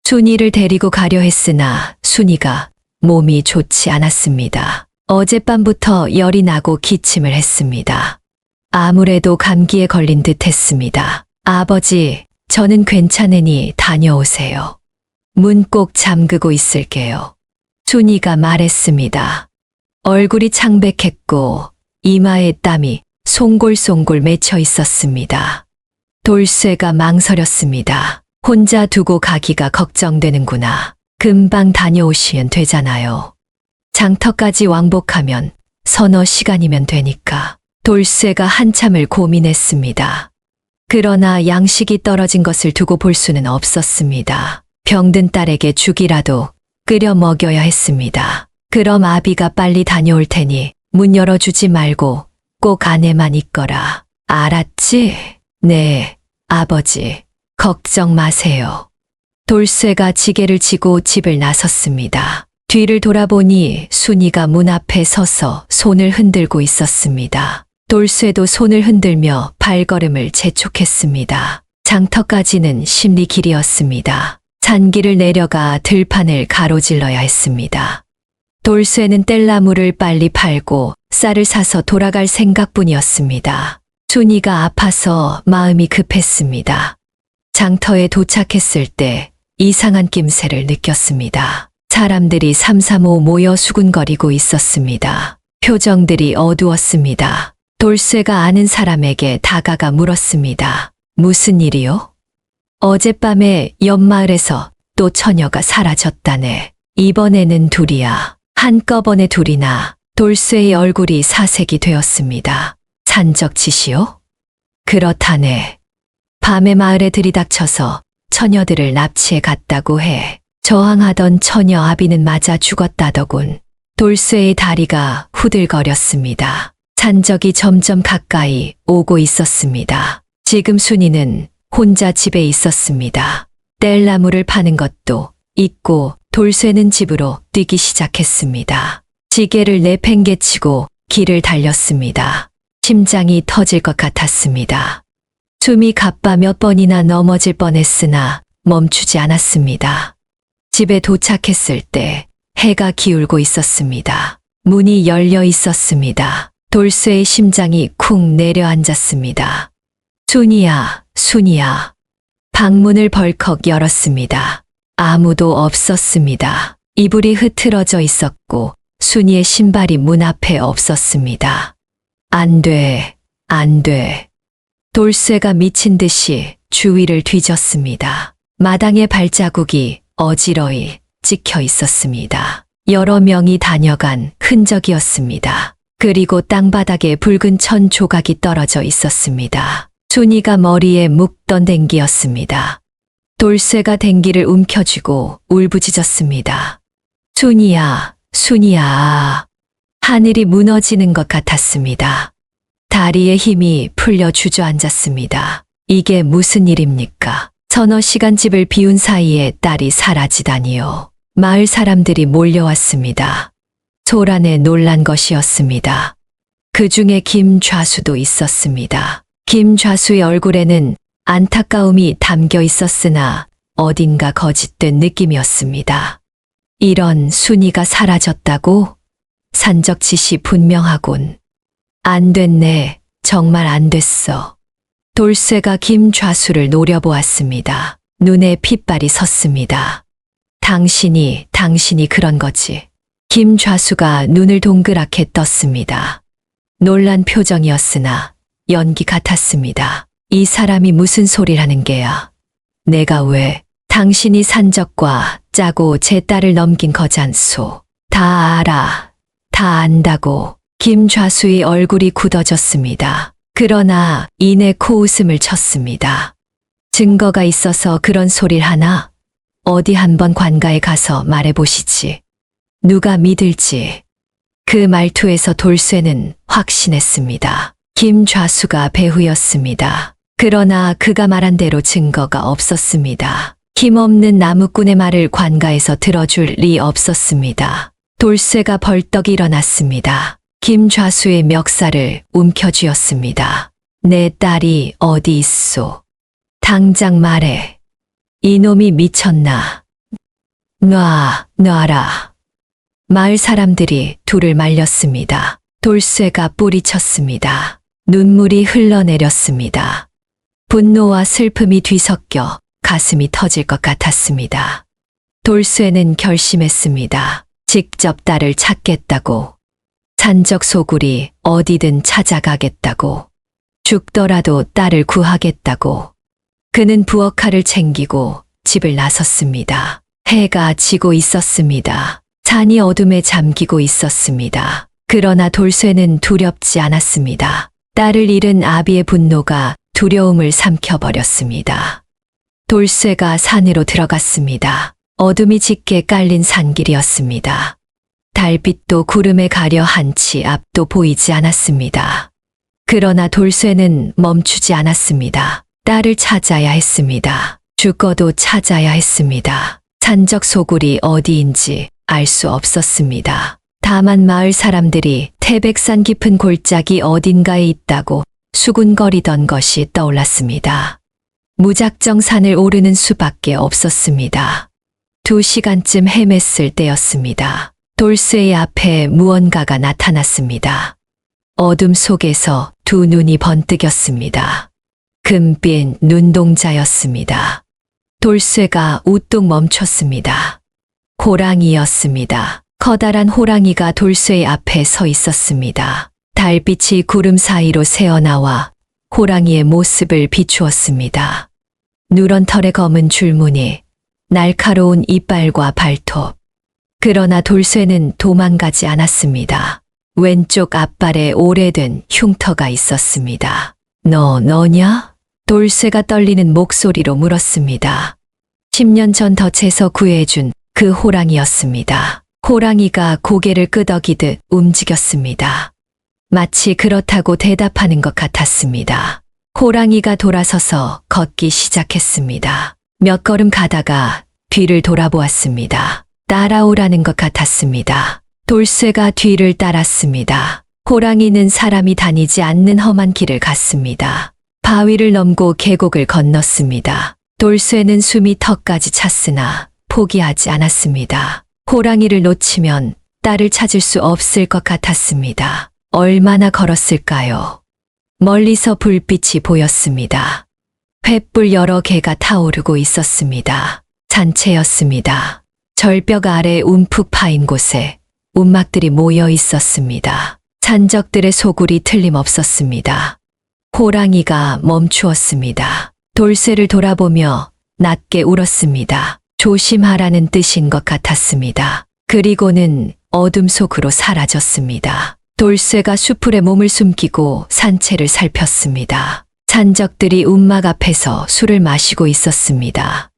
S1: 순이를 데리고 가려 했으나 순이가 몸이 좋지 않았습니다. 어젯밤부터 열이 나고 기침을 했습니다. 아무래도 감기에 걸린 듯 했습니다. 아버지, 저는 괜찮으니 다녀오세요. 문 꼭 잠그고 있을게요. 순이가 말했습니다. 얼굴이 창백했고 이마에 땀이 송골송골 맺혀 있었습니다. 돌쇠가 망설였습니다. 혼자 두고 가기가 걱정되는구나. 금방 다녀오시면 되잖아요. 장터까지 왕복하면 서너 시간이면 되니까. 돌쇠가 한참을 고민했습니다. 그러나 양식이 떨어진 것을 두고 볼 수는 없었습니다. 병든 딸에게 죽이라도 끓여 먹여야 했습니다. 그럼 아비가 빨리 다녀올 테니 문 열어주지 말고 꼭 안에만 있거라. 알았지? 네, 아버지. 걱정 마세요. 돌쇠가 지게를 지고 집을 나섰습니다. 뒤를 돌아보니 순이가 문 앞에 서서 손을 흔들고 있었습니다. 돌쇠도 손을 흔들며 발걸음을 재촉했습니다. 장터까지는 십리길이었습니다. 잔길을 내려가 들판을 가로질러야 했습니다. 돌쇠는 뗄나무를 빨리 팔고 쌀을 사서 돌아갈 생각뿐이었습니다. 순이가 아파서 마음이 급했습니다. 장터에 도착했을 때 이상한 낌새를 느꼈습니다. 사람들이 삼삼오오 모여 수군거리고 있었습니다. 표정들이 어두웠습니다. 돌쇠가 아는 사람에게 다가가 물었습니다. 무슨 일이요? 어젯밤에 옆마을에서 또 처녀가 사라졌다네. 이번에는 둘이야. 한꺼번에 둘이나. 돌쇠의 얼굴이 사색이 되었습니다. 산적짓이요? 그렇다네. 밤에 마을에 들이닥쳐서 처녀들을 납치해 갔다고 해. 저항하던 처녀 아비는 맞아 죽었다더군. 돌쇠의 다리가 후들거렸습니다. 산적이 점점 가까이 오고 있었습니다. 지금 순이는 혼자 집에 있었습니다. 뗄나무를 파는 것도 잊고 돌쇠는 집으로 뛰기 시작했습니다. 지게를 내팽개치고 길을 달렸습니다. 심장이 터질 것 같았습니다. 숨이 가빠 몇 번이나 넘어질 뻔했으나 멈추지 않았습니다. 집에 도착했을 때 해가 기울고 있었습니다. 문이 열려 있었습니다. 돌쇠의 심장이 쿵 내려앉았습니다. 순이야, 순이야. 방문을 벌컥 열었습니다. 아무도 없었습니다. 이불이 흐트러져 있었고 순이의 신발이 문 앞에 없었습니다. 안 돼, 안 돼. 돌쇠가 미친 듯이 주위를 뒤졌습니다. 마당에 발자국이 어지러이 찍혀 있었습니다. 여러 명이 다녀간 흔적이었습니다. 그리고 땅바닥에 붉은 천 조각이 떨어져 있었습니다. 순이가 머리에 묶던 댕기였습니다. 돌쇠가 댕기를 움켜쥐고 울부짖었습니다. 순이야, 순이야. 하늘이 무너지는 것 같았습니다. 다리에 힘이 풀려 주저앉았습니다. 이게 무슨 일입니까? 서너 시간 집을 비운 사이에 딸이 사라지다니요. 마을 사람들이 몰려왔습니다. 소란에 놀란 것이었습니다. 그 중에 김좌수도 있었습니다. 김좌수의 얼굴에는 안타까움이 담겨 있었으나 어딘가 거짓된 느낌이었습니다. 이런 순이가 사라졌다고? 산적짓이 분명하군. 안 됐네. 정말 안 됐어. 돌쇠가 김좌수를 노려보았습니다. 눈에 핏발이 섰습니다. 당신이 그런 거지. 김좌수가 눈을 동그랗게 떴습니다. 놀란 표정이었으나 연기 같았습니다. 이 사람이 무슨 소리를 하는 게야. 내가 왜 당신이 산적과 짜고 제 딸을 넘긴 거잖소. 다 알아. 다 안다고. 김좌수의 얼굴이 굳어졌습니다. 그러나 이내 코웃음을 쳤습니다. 증거가 있어서 그런 소리를 하나? 어디 한번 관가에 가서 말해보시지. 누가 믿을지. 그 말투에서 돌쇠는 확신했습니다. 김좌수가 배후였습니다. 그러나 그가 말한 대로 증거가 없었습니다. 힘없는 나무꾼의 말을 관가에서 들어줄 리 없었습니다. 돌쇠가 벌떡 일어났습니다. 김좌수의 멱살을 움켜쥐었습니다. 내 딸이 어디 있소? 당장 말해. 이놈이 미쳤나? 놔라. 마을 사람들이 둘을 말렸습니다. 돌쇠가 뿌리쳤습니다. 눈물이 흘러내렸습니다. 분노와 슬픔이 뒤섞여 가슴이 터질 것 같았습니다. 돌쇠는 결심했습니다. 직접 딸을 찾겠다고. 산적 소굴이 어디든 찾아가겠다고. 죽더라도 딸을 구하겠다고. 그는 부엌칼을 챙기고 집을 나섰습니다. 해가 지고 있었습니다. 산이 어둠에 잠기고 있었습니다. 그러나 돌쇠는 두렵지 않았습니다. 딸을 잃은 아비의 분노가 두려움을 삼켜버렸습니다. 돌쇠가 산으로 들어갔습니다. 어둠이 짙게 깔린 산길이었습니다. 달빛도 구름에 가려 한치 앞도 보이지 않았습니다. 그러나 돌쇠는 멈추지 않았습니다. 딸을 찾아야 했습니다. 죽어도 찾아야 했습니다. 산적 소굴이 어디인지 알 수 없었습니다. 다만 마을 사람들이 태백산 깊은 골짜기 어딘가에 있다고 수군거리던 것이 떠올랐습니다. 무작정 산을 오르는 수밖에 없었습니다. 2시간쯤 헤맸을 때였습니다. 돌쇠의 앞에 무언가가 나타났습니다. 어둠 속에서 두 눈이 번뜩였습니다. 금빛 눈동자였습니다. 돌쇠가 우뚝 멈췄습니다. 호랑이였습니다. 커다란 호랑이가 돌쇠의 앞에 서 있었습니다. 달빛이 구름 사이로 새어나와 호랑이의 모습을 비추었습니다. 누런 털의 검은 줄무늬, 날카로운 이빨과 발톱. 그러나 돌쇠는 도망가지 않았습니다. 왼쪽 앞발에 오래된 흉터가 있었습니다. 너냐? 돌쇠가 떨리는 목소리로 물었습니다. 10년 전 덫에서 구해준 그 호랑이였습니다. 호랑이가 고개를 끄덕이듯 움직였습니다. 마치 그렇다고 대답하는 것 같았습니다. 호랑이가 돌아서서 걷기 시작했습니다. 몇 걸음 가다가 뒤를 돌아보았습니다. 따라오라는 것 같았습니다. 돌쇠가 뒤를 따랐습니다. 호랑이는 사람이 다니지 않는 험한 길을 갔습니다. 바위를 넘고 계곡을 건넜습니다. 돌쇠는 숨이 턱까지 찼으나 포기하지 않았습니다. 호랑이를 놓치면 딸을 찾을 수 없을 것 같았습니다. 얼마나 걸었을까요? 멀리서 불빛이 보였습니다. 횃불 여러 개가 타오르고 있었습니다. 잔치였습니다. 절벽 아래 움푹 파인 곳에 움막들이 모여 있었습니다. 산적들의 소굴이 틀림없었습니다. 호랑이가 멈추었습니다. 돌쇠를 돌아보며 낮게 울었습니다. 조심하라는 뜻인 것 같았습니다. 그리고는 어둠 속으로 사라졌습니다. 돌쇠가 수풀에 몸을 숨기고 산채를 살폈습니다. 산적들이 움막 앞에서 술을 마시고 있었습니다.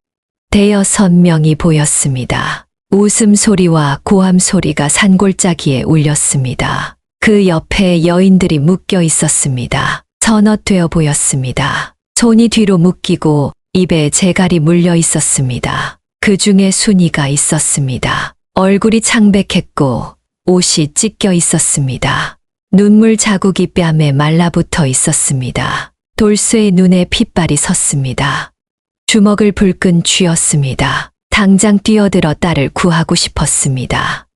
S1: 5-6명이 보였습니다. 웃음소리와 고함소리가 산골짜기에 울렸습니다. 그 옆에 여인들이 묶여 있었습니다. 전어되어 보였습니다. 손이 뒤로 묶이고 입에 재갈이 물려 있었습니다. 그 중에 순이가 있었습니다. 얼굴이 창백했고 옷이 찢겨 있었습니다. 눈물 자국이 뺨에 말라붙어 있었습니다. 돌쇠의 눈에 핏발이 섰습니다. 주먹을 불끈 쥐었습니다. 당장 뛰어들어 딸을 구하고 싶었습니다.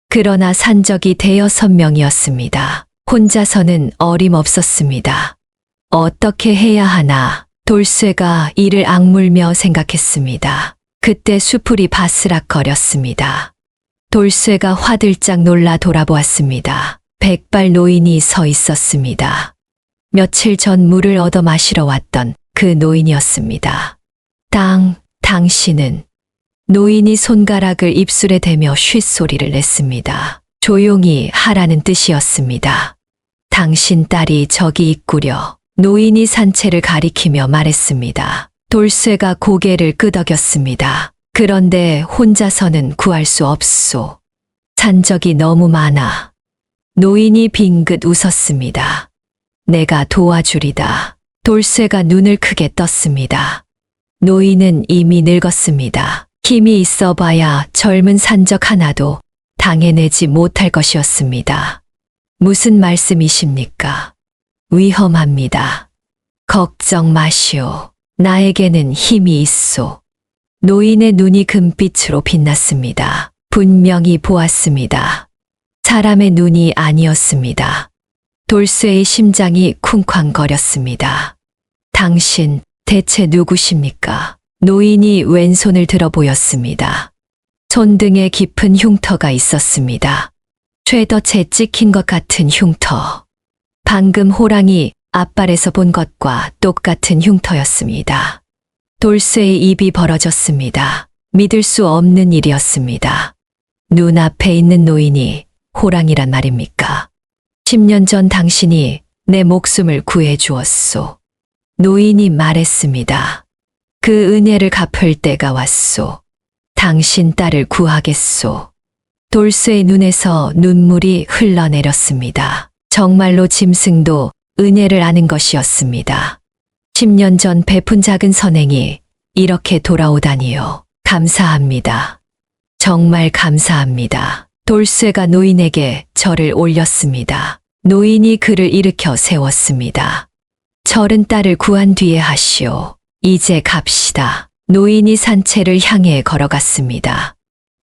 S1: 그러나 산적이 5-6명이었습니다. 혼자서는 어림없었습니다. 어떻게 해야 하나 돌쇠가 이를 악물며 생각했습니다. 그때 수풀이 바스락거렸습니다. 돌쇠가 화들짝 놀라 돌아보았습니다. 백발 노인이 서 있었습니다. 며칠 전 물을 얻어 마시러 왔던 그 노인이었습니다. 당신은 노인이 손가락을 입술에 대며 쉿소리를 냈습니다. 조용히 하라는 뜻이었습니다. 당신 딸이 저기 있구려. 노인이 산채를 가리키며 말했습니다. 돌쇠가 고개를 끄덕였습니다. 그런데 혼자서는 구할 수 없소. 산적이 너무 많아. 노인이 빙긋 웃었습니다. 내가 도와주리다. 돌쇠가 눈을 크게 떴습니다. 노인은 이미 늙었습니다. 힘이 있어 봐야 젊은 산적 하나도 당해내지 못할 것이었습니다. 무슨 말씀이십니까? 위험합니다. 걱정 마시오. 나에게는 힘이 있소. 노인의 눈이 금빛으로 빛났습니다. 분명히 보았습니다. 사람의 눈이 아니었습니다. 돌쇠의 심장이 쿵쾅거렸습니다. 당신 대체 누구십니까? 노인이 왼손을 들어 보였습니다. 손등에 깊은 흉터가 있었습니다. 쇠덫에 찍힌 것 같은 흉터. 방금 호랑이 앞발에서 본 것과 똑같은 흉터였습니다. 돌쇠의 입이 벌어졌습니다. 믿을 수 없는 일이었습니다. 눈앞에 있는 노인이 호랑이란 말입니까? 10년 전 당신이 내 목숨을 구해 주었소. 노인이 말했습니다. 그 은혜를 갚을 때가 왔소. 당신 딸을 구하겠소. 돌쇠의 눈에서 눈물이 흘러내렸습니다. 정말로 짐승도 은혜를 아는 것이었습니다. 10년 전 베푼 작은 선행이 이렇게 돌아오다니요. 감사합니다. 정말 감사합니다. 돌쇠가 노인에게 절을 올렸습니다. 노인이 그를 일으켜 세웠습니다. 절은 딸을 구한 뒤에 하시오. 이제 갑시다. 노인이 산채를 향해 걸어갔습니다.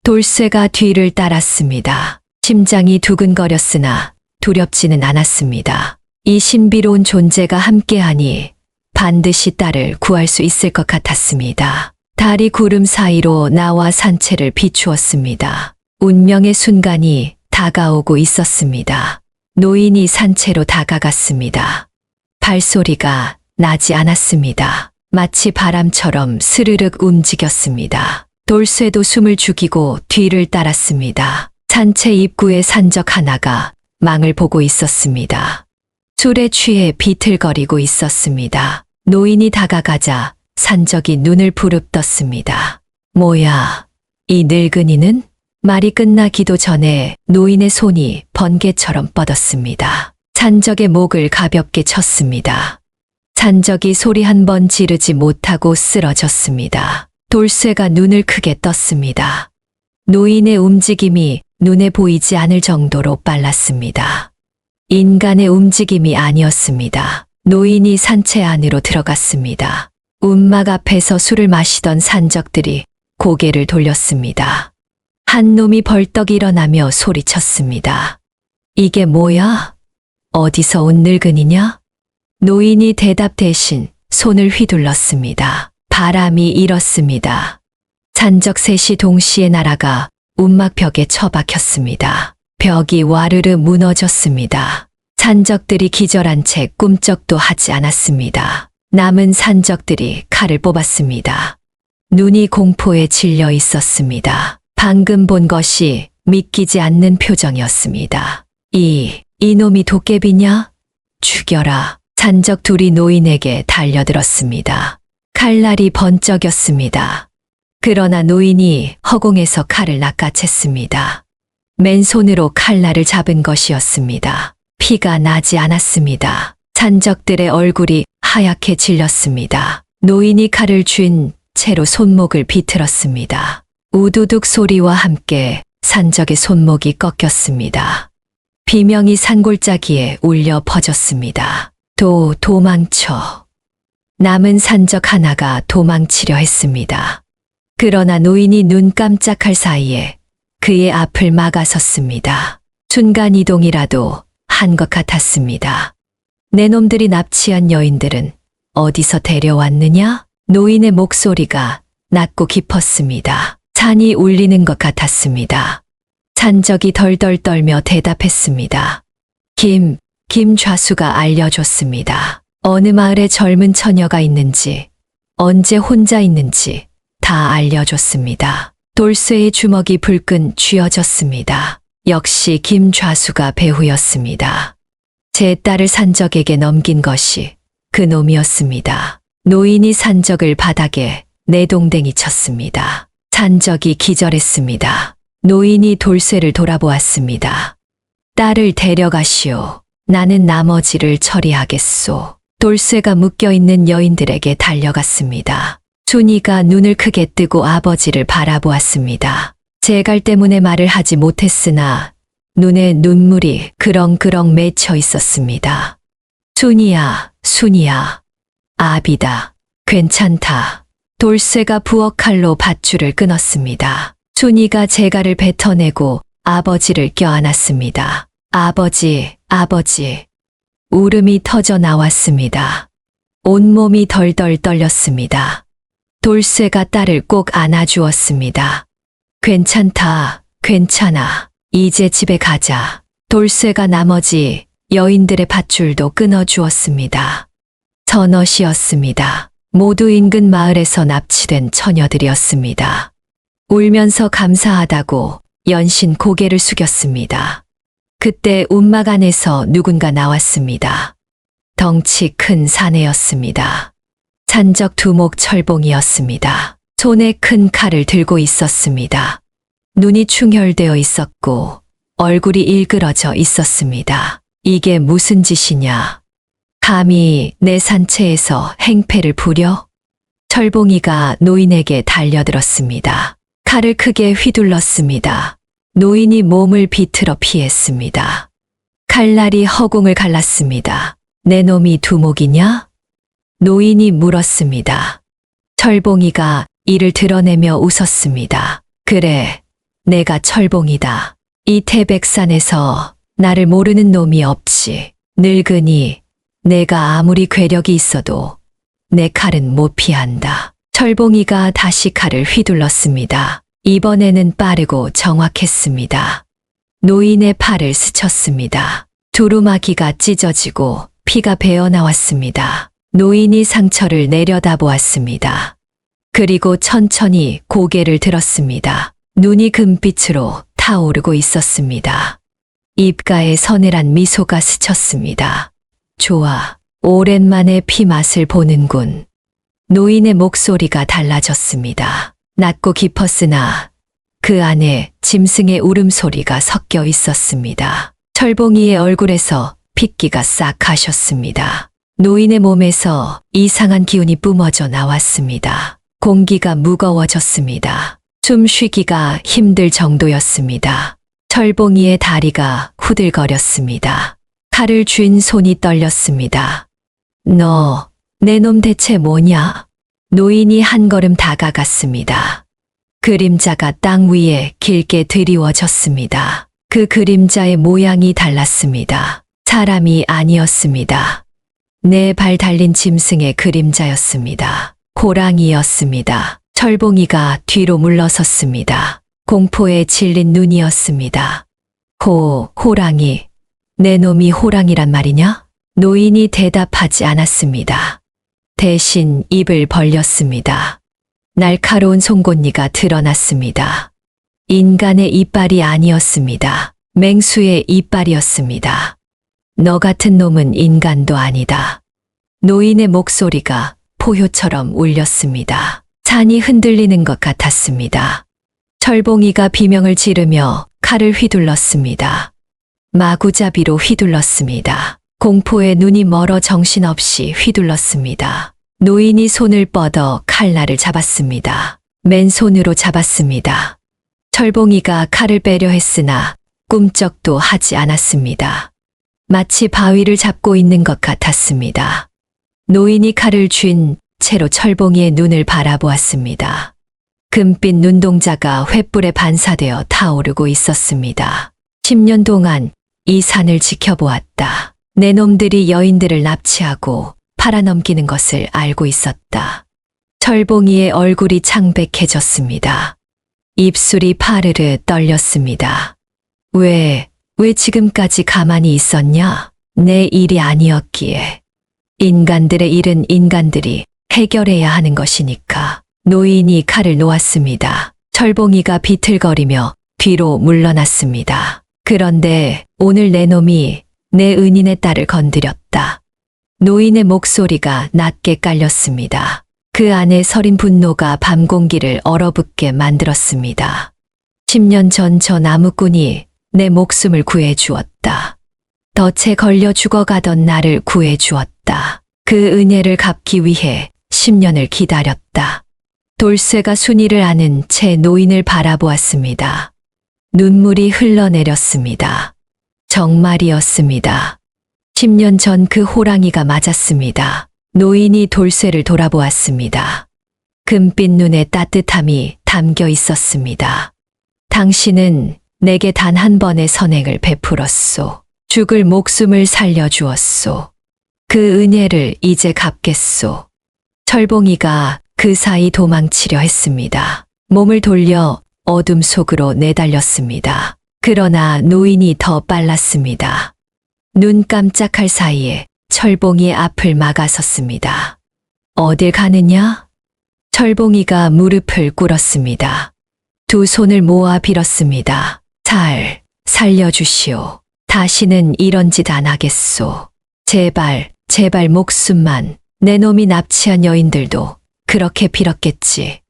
S1: 돌쇠가 뒤를 따랐습니다. 심장이 두근거렸으나 두렵지는 않았습니다. 이 신비로운 존재가 함께하니 반드시 딸을 구할 수 있을 것 같았습니다. 달이 구름 사이로 나와 산채를 비추었습니다. 운명의 순간이 다가오고 있었습니다. 노인이 산채로 다가갔습니다. 발소리가 나지 않았습니다. 마치 바람처럼 스르륵 움직였습니다. 돌쇠도 숨을 죽이고 뒤를 따랐습니다. 산채 입구에 산적 하나가 망을 보고 있었습니다. 술에 취해 비틀거리고 있었습니다. 노인이 다가가자 산적이 눈을 부릅떴습니다. 뭐야, 이 늙은이는? 말이 끝나기도 전에 노인의 손이 번개처럼 뻗었습니다. 산적의 목을 가볍게 쳤습니다. 산적이 소리 한 번 지르지 못하고 쓰러졌습니다. 돌쇠가 눈을 크게 떴습니다. 노인의 움직임이 눈에 보이지 않을 정도로 빨랐습니다. 인간의 움직임이 아니었습니다. 노인이 산채 안으로 들어갔습니다. 움막 앞에서 술을 마시던 산적들이 고개를 돌렸습니다. 한 놈이 벌떡 일어나며 소리쳤습니다. 이게 뭐야? 어디서 온 늙은이냐? 노인이 대답 대신 손을 휘둘렀습니다. 바람이 일었습니다. 산적 셋이 동시에 날아가 움막벽에 처박혔습니다. 벽이 와르르 무너졌습니다. 산적들이 기절한 채 꿈쩍도 하지 않았습니다. 남은 산적들이 칼을 뽑았습니다. 눈이 공포에 질려 있었습니다. 방금 본 것이 믿기지 않는 표정이었습니다. 이놈이 도깨비냐? 죽여라. 산적 둘이 노인에게 달려들었습니다. 칼날이 번쩍였습니다. 그러나 노인이 허공에서 칼을 낚아챘습니다. 맨손으로 칼날을 잡은 것이었습니다. 피가 나지 않았습니다. 산적들의 얼굴이 하얗게 질렸습니다. 노인이 칼을 쥔 채로 손목을 비틀었습니다. 우두둑 소리와 함께 산적의 손목이 꺾였습니다. 비명이 산골짜기에 울려 퍼졌습니다. 도망쳐. 남은 산적 하나가 도망치려 했습니다. 그러나 노인이 눈 깜짝할 사이에 그의 앞을 막아섰습니다. 순간이동이라도 한 것 같았습니다. 내 놈들이 납치한 여인들은 어디서 데려왔느냐? 노인의 목소리가 낮고 깊었습니다. 산이 울리는 것 같았습니다. 산적이 덜덜 떨며 대답했습니다. 김 좌수가 알려줬습니다. 어느 마을에 젊은 처녀가 있는지, 언제 혼자 있는지 다 알려줬습니다. 돌쇠의 주먹이 불끈 쥐어졌습니다. 역시 김 좌수가 배후였습니다. 제 딸을 산적에게 넘긴 것이 그 놈이었습니다. 노인이 산적을 바닥에 내동댕이 쳤습니다. 산적이 기절했습니다. 노인이 돌쇠를 돌아보았습니다. 딸을 데려가시오. 나는 나머지를 처리하겠소. 돌쇠가 묶여있는 여인들에게 달려갔습니다. 순이가 눈을 크게 뜨고 아버지를 바라보았습니다. 제갈 때문에 말을 하지 못했으나 눈에 눈물이 그렁그렁 맺혀 있었습니다. 순이야. 아비다. 괜찮다. 돌쇠가 부엌 칼로 밧줄을 끊었습니다. 순이가 제갈을 뱉어내고 아버지를 껴안았습니다. 아버지. 울음이 터져 나왔습니다. 온몸이 덜덜 떨렸습니다. 돌쇠가 딸을 꼭 안아주었습니다. 괜찮아. 이제 집에 가자. 돌쇠가 나머지 여인들의 밧줄도 끊어주었습니다. 서넛이었습니다. 모두 인근 마을에서 납치된 처녀들이었습니다. 울면서 감사하다고 연신 고개를 숙였습니다. 그때 움막 안에서 누군가 나왔습니다. 덩치 큰 사내였습니다. 산적 두목 철봉이었습니다. 손에 큰 칼을 들고 있었습니다. 눈이 충혈되어 있었고 얼굴이 일그러져 있었습니다. 이게 무슨 짓이냐? 감히 내 산채에서 행패를 부려? 철봉이가 노인에게 달려들었습니다. 칼을 크게 휘둘렀습니다. 노인이 몸을 비틀어 피했습니다. 칼날이 허공을 갈랐습니다. 내 놈이 두목이냐? 노인이 물었습니다. 철봉이가 이를 드러내며 웃었습니다. 그래, 내가 철봉이다. 이 태백산에서 나를 모르는 놈이 없지. 늙으니 내가 아무리 괴력이 있어도 내 칼은 못 피한다. 철봉이가 다시 칼을 휘둘렀습니다. 이번에는 빠르고 정확했습니다. 노인의 팔을 스쳤습니다. 두루마기가 찢어지고 피가 배어 나왔습니다. 노인이 상처를 내려다보았습니다. 그리고 천천히 고개를 들었습니다. 눈이 금빛으로 타오르고 있었습니다. 입가에 서늘한 미소가 스쳤습니다. 좋아, 오랜만에 피 맛을 보는군. 노인의 목소리가 달라졌습니다. 낮고 깊었으나 그 안에 짐승의 울음소리가 섞여 있었습니다. 철봉이의 얼굴에서 핏기가 싹 가셨습니다. 노인의 몸에서 이상한 기운이 뿜어져 나왔습니다. 공기가 무거워졌습니다. 숨 쉬기가 힘들 정도였습니다. 철봉이의 다리가 후들거렸습니다. 칼을 쥔 손이 떨렸습니다. 너, 내 놈 대체 뭐냐? 노인이 한 걸음 다가갔습니다. 그림자가 땅 위에 길게 드리워졌습니다. 그 그림자의 모양이 달랐습니다. 사람이 아니었습니다. 네 발 달린 짐승의 그림자였습니다. 호랑이였습니다. 철봉이가 뒤로 물러섰습니다. 공포에 질린 눈이었습니다. 호랑이. 내 놈이 호랑이란 말이냐? 노인이 대답하지 않았습니다. 대신 입을 벌렸습니다. 날카로운 송곳니가 드러났습니다. 인간의 이빨이 아니었습니다. 맹수의 이빨이었습니다. 너 같은 놈은 인간도 아니다. 노인의 목소리가 포효처럼 울렸습니다. 산이 흔들리는 것 같았습니다. 철봉이가 비명을 지르며 칼을 휘둘렀습니다. 마구잡이로 휘둘렀습니다. 공포에 눈이 멀어 정신없이 휘둘렀습니다. 노인이 손을 뻗어 칼날을 잡았습니다. 맨손으로 잡았습니다. 철봉이가 칼을 빼려 했으나 꿈쩍도 하지 않았습니다. 마치 바위를 잡고 있는 것 같았습니다. 노인이 칼을 쥔 채로 철봉이의 눈을 바라보았습니다. 금빛 눈동자가 횃불에 반사되어 타오르고 있었습니다. 10년 동안 이 산을 지켜보았다. 내 놈들이 여인들을 납치하고 팔아넘기는 것을 알고 있었다. 철봉이의 얼굴이 창백해졌습니다. 입술이 파르르 떨렸습니다. 왜 지금까지 가만히 있었냐? 내 일이 아니었기에. 인간들의 일은 인간들이 해결해야 하는 것이니까. 노인이 칼을 놓았습니다. 철봉이가 비틀거리며 뒤로 물러났습니다. 그런데 오늘 내 놈이 내 은인의 딸을 건드렸다. 노인의 목소리가 낮게 깔렸습니다. 그 안에 서린 분노가 밤 공기를 얼어붙게 만들었습니다. 10년 전 저 나무꾼이 내 목숨을 구해주었다. 덫에 걸려 죽어가던 나를 구해주었다. 그 은혜를 갚기 위해 10년을 기다렸다. 돌쇠가 순위를 아는 채 노인을 바라보았습니다. 눈물이 흘러내렸습니다. 정말이었습니다. 10년 전 그 호랑이가 맞았습니다. 노인이 돌쇠를 돌아보았습니다. 금빛 눈에 따뜻함이 담겨 있었습니다. 당신은 내게 단 한 번의 선행을 베풀었소. 죽을 목숨을 살려주었소. 그 은혜를 이제 갚겠소. 철봉이가 그 사이 도망치려 했습니다. 몸을 돌려 어둠 속으로 내달렸습니다. 그러나 노인이 더 빨랐습니다. 눈 깜짝할 사이에 철봉이의 앞을 막아섰습니다. 어딜 가느냐? 철봉이가 무릎을 꿇었습니다. 두 손을 모아 빌었습니다. 살려주시오. 다시는 이런 짓 안 하겠소. 제발 목숨만. 내 놈이 납치한 여인들도 그렇게 빌었겠지.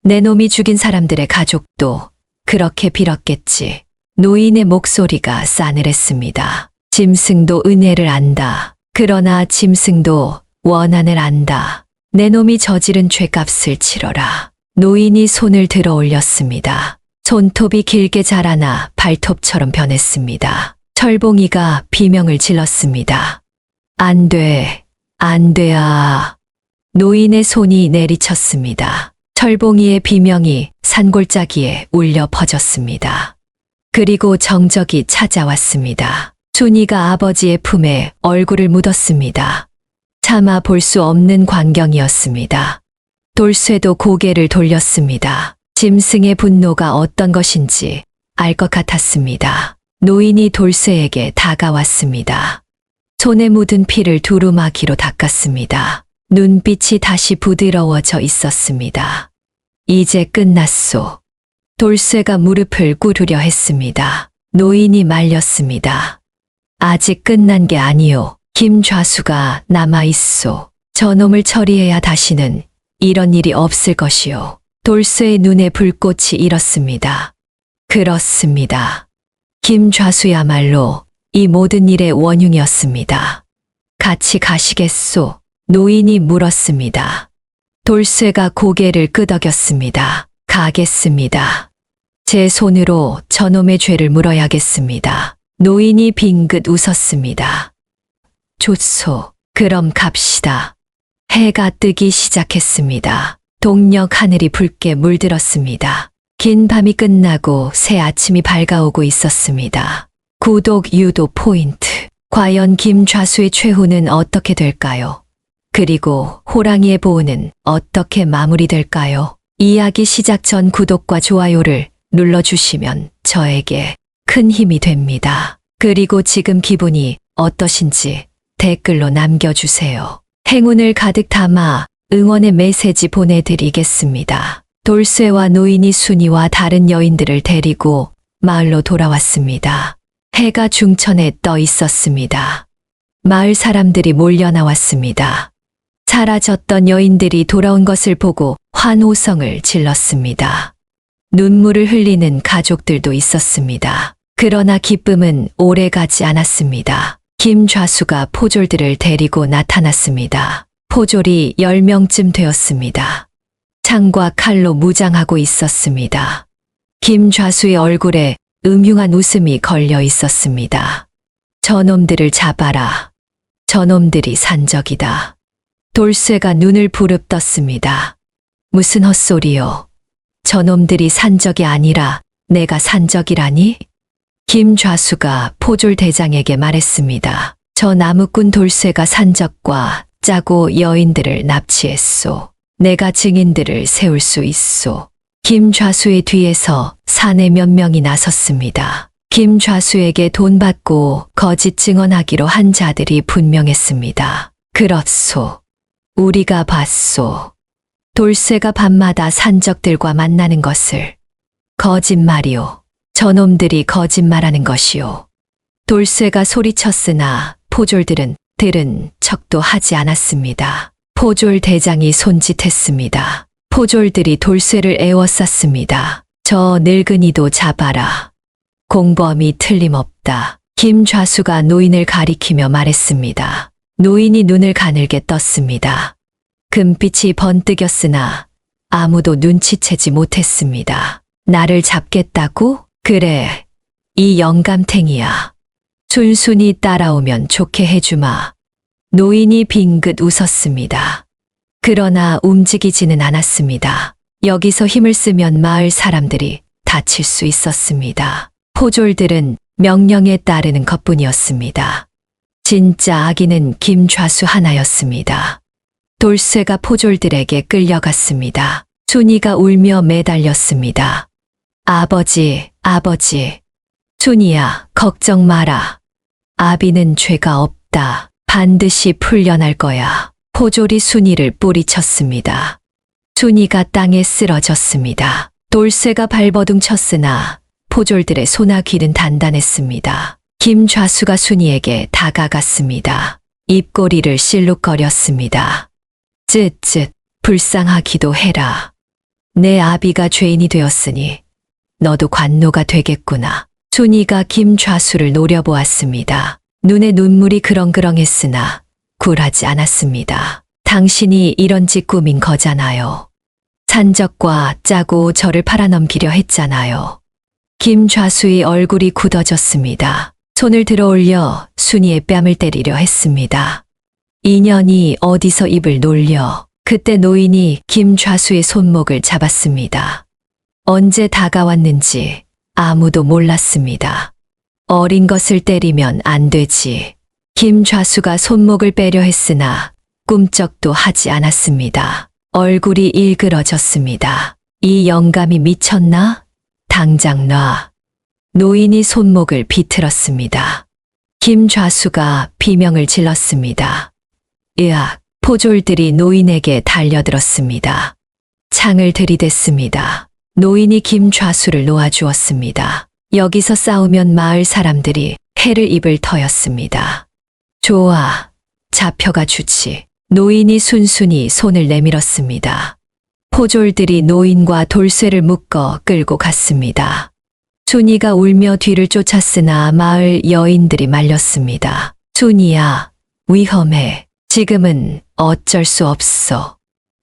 S1: 내 놈이 죽인 사람들의 가족도 그렇게 빌었겠지. 노인의 목소리가 싸늘했습니다. 짐승도 은혜를 안다. 그러나 짐승도 원한을 안다. 내 놈이 저지른 죄값을 치러라. 노인이 손을 들어 올렸습니다. 손톱이 길게 자라나 발톱처럼 변했습니다. 철봉이가 비명을 질렀습니다. 안 돼, 안 돼야. 노인의 손이 내리쳤습니다. 철봉이의 비명이 산골짜기에 울려 퍼졌습니다. 그리고 정적이 찾아왔습니다. 순이가 아버지의 품에 얼굴을 묻었습니다. 차마 볼 수 없는 광경이었습니다. 돌쇠도 고개를 돌렸습니다. 짐승의 분노가 어떤 것인지 알 것 같았습니다. 노인이 돌쇠에게 다가왔습니다. 손에 묻은 피를 두루마기로 닦았습니다. 눈빛이 다시 부드러워져 있었습니다. 이제 끝났소. 돌쇠가 무릎을 꿇으려 했습니다. 노인이 말렸습니다. 아직 끝난 게 아니오. 김좌수가 남아있소. 저놈을 처리해야 다시는 이런 일이 없을 것이오. 돌쇠의 눈에 불꽃이 일었습니다. 그렇습니다. 김좌수야말로 이 모든 일의 원흉이었습니다. 같이 가시겠소? 노인이 물었습니다. 돌쇠가 고개를 끄덕였습니다. 가겠습니다. 제 손으로 저놈의 죄를 물어야겠습니다. 노인이 빙긋 웃었습니다. 좋소. 그럼 갑시다. 해가 뜨기 시작했습니다. 동력 하늘이 붉게 물들었습니다. 긴 밤이 끝나고 새 아침이 밝아오고 있었습니다. 구독 유도 포인트. 과연 김좌수의 최후는 어떻게 될까요? 그리고 호랑이의 보호는 어떻게 마무리될까요? 이야기 시작 전 구독과 좋아요를 눌러주시면 저에게 큰 힘이 됩니다. 그리고 지금 기분이 어떠신지 댓글로 남겨주세요. 행운을 가득 담아 응원의 메시지 보내드리겠습니다. 돌쇠와 노인이 순이와 다른 여인들을 데리고 마을로 돌아왔습니다. 해가 중천에 떠 있었습니다. 마을 사람들이 몰려 나왔습니다. 사라졌던 여인들이 돌아온 것을 보고 환호성을 질렀습니다. 눈물을 흘리는 가족들도 있었습니다. 그러나 기쁨은 오래가지 않았습니다. 김좌수가 포졸들을 데리고 나타났습니다. 포졸이 10명쯤 되었습니다. 창과 칼로 무장하고 있었습니다. 김좌수의 얼굴에 음흉한 웃음이 걸려 있었습니다. 저놈들을 잡아라. 저놈들이 산적이다. 돌쇠가 눈을 부릅떴습니다. 무슨 헛소리요. 저놈들이 산적이 아니라 내가 산적이라니? 김좌수가 포졸 대장에게 말했습니다. 저 나무꾼 돌쇠가 산적과 짜고 여인들을 납치했소. 내가 증인들을 세울 수 있소. 김좌수의 뒤에서 사내 몇 명이 나섰습니다. 김좌수에게 돈 받고 거짓 증언하기로 한 자들이 분명했습니다. 그렇소. 우리가 봤소. 돌쇠가 밤마다 산적들과 만나는 것을. 거짓말이오. 저놈들이 거짓말하는 것이오. 돌쇠가 소리쳤으나 포졸들은 들은 척도 하지 않았습니다. 포졸 대장이 손짓했습니다. 포졸들이 돌쇠를 에워쌌습니다. 저 늙은이도 잡아라. 공범이 틀림없다. 김좌수가 노인을 가리키며 말했습니다. 노인이 눈을 가늘게 떴습니다. 금빛이 번뜩였으나 아무도 눈치채지 못했습니다. 나를 잡겠다고? 그래, 이 영감탱이야. 순순히 따라오면 좋게 해주마. 노인이 빙긋 웃었습니다. 그러나 움직이지는 않았습니다. 여기서 힘을 쓰면 마을 사람들이 다칠 수 있었습니다. 포졸들은 명령에 따르는 것뿐이었습니다. 진짜 아기는 김좌수 하나였습니다. 돌쇠가 포졸들에게 끌려갔습니다. 순이가 울며 매달렸습니다. 아버지, 아버지. 순이야, 걱정 마라. 아비는 죄가 없다. 반드시 풀려날 거야. 포졸이 순이를 뿌리쳤습니다. 순이가 땅에 쓰러졌습니다. 돌쇠가 발버둥 쳤으나 포졸들의 소나 귀는 단단했습니다. 김좌수가 순이에게 다가갔습니다. 입꼬리를 실룩거렸습니다. 쯧쯧, 불쌍하기도 해라. 내 아비가 죄인이 되었으니 너도 관노가 되겠구나. 순이가 김좌수를 노려보았습니다. 눈에 눈물이 그렁그렁했으나 굴하지 않았습니다. 당신이 이런 짓 꾸민 거잖아요. 산적과 짜고 저를 팔아넘기려 했잖아요. 김좌수의 얼굴이 굳어졌습니다. 손을 들어 올려 순이의 뺨을 때리려 했습니다. 인연이 어디서 입을 놀려. 그때 노인이 김좌수의 손목을 잡았습니다. 언제 다가왔는지 아무도 몰랐습니다. 어린 것을 때리면 안 되지. 김좌수가 손목을 빼려 했으나 꿈쩍도 하지 않았습니다. 얼굴이 일그러졌습니다. 이 영감이 미쳤나? 당장 놔. 노인이 손목을 비틀었습니다. 김좌수가 비명을 질렀습니다. 으악! 포졸들이 노인에게 달려들었습니다. 창을 들이댔습니다. 노인이 김좌수를 놓아주었습니다. 여기서 싸우면 마을 사람들이 해를 입을 터였습니다. 좋아. 잡혀가 주지. 노인이 순순히 손을 내밀었습니다. 포졸들이 노인과 돌쇠를 묶어 끌고 갔습니다. 순이가 울며 뒤를 쫓았으나 마을 여인들이 말렸습니다. 순이야, 위험해. 지금은 어쩔 수 없어.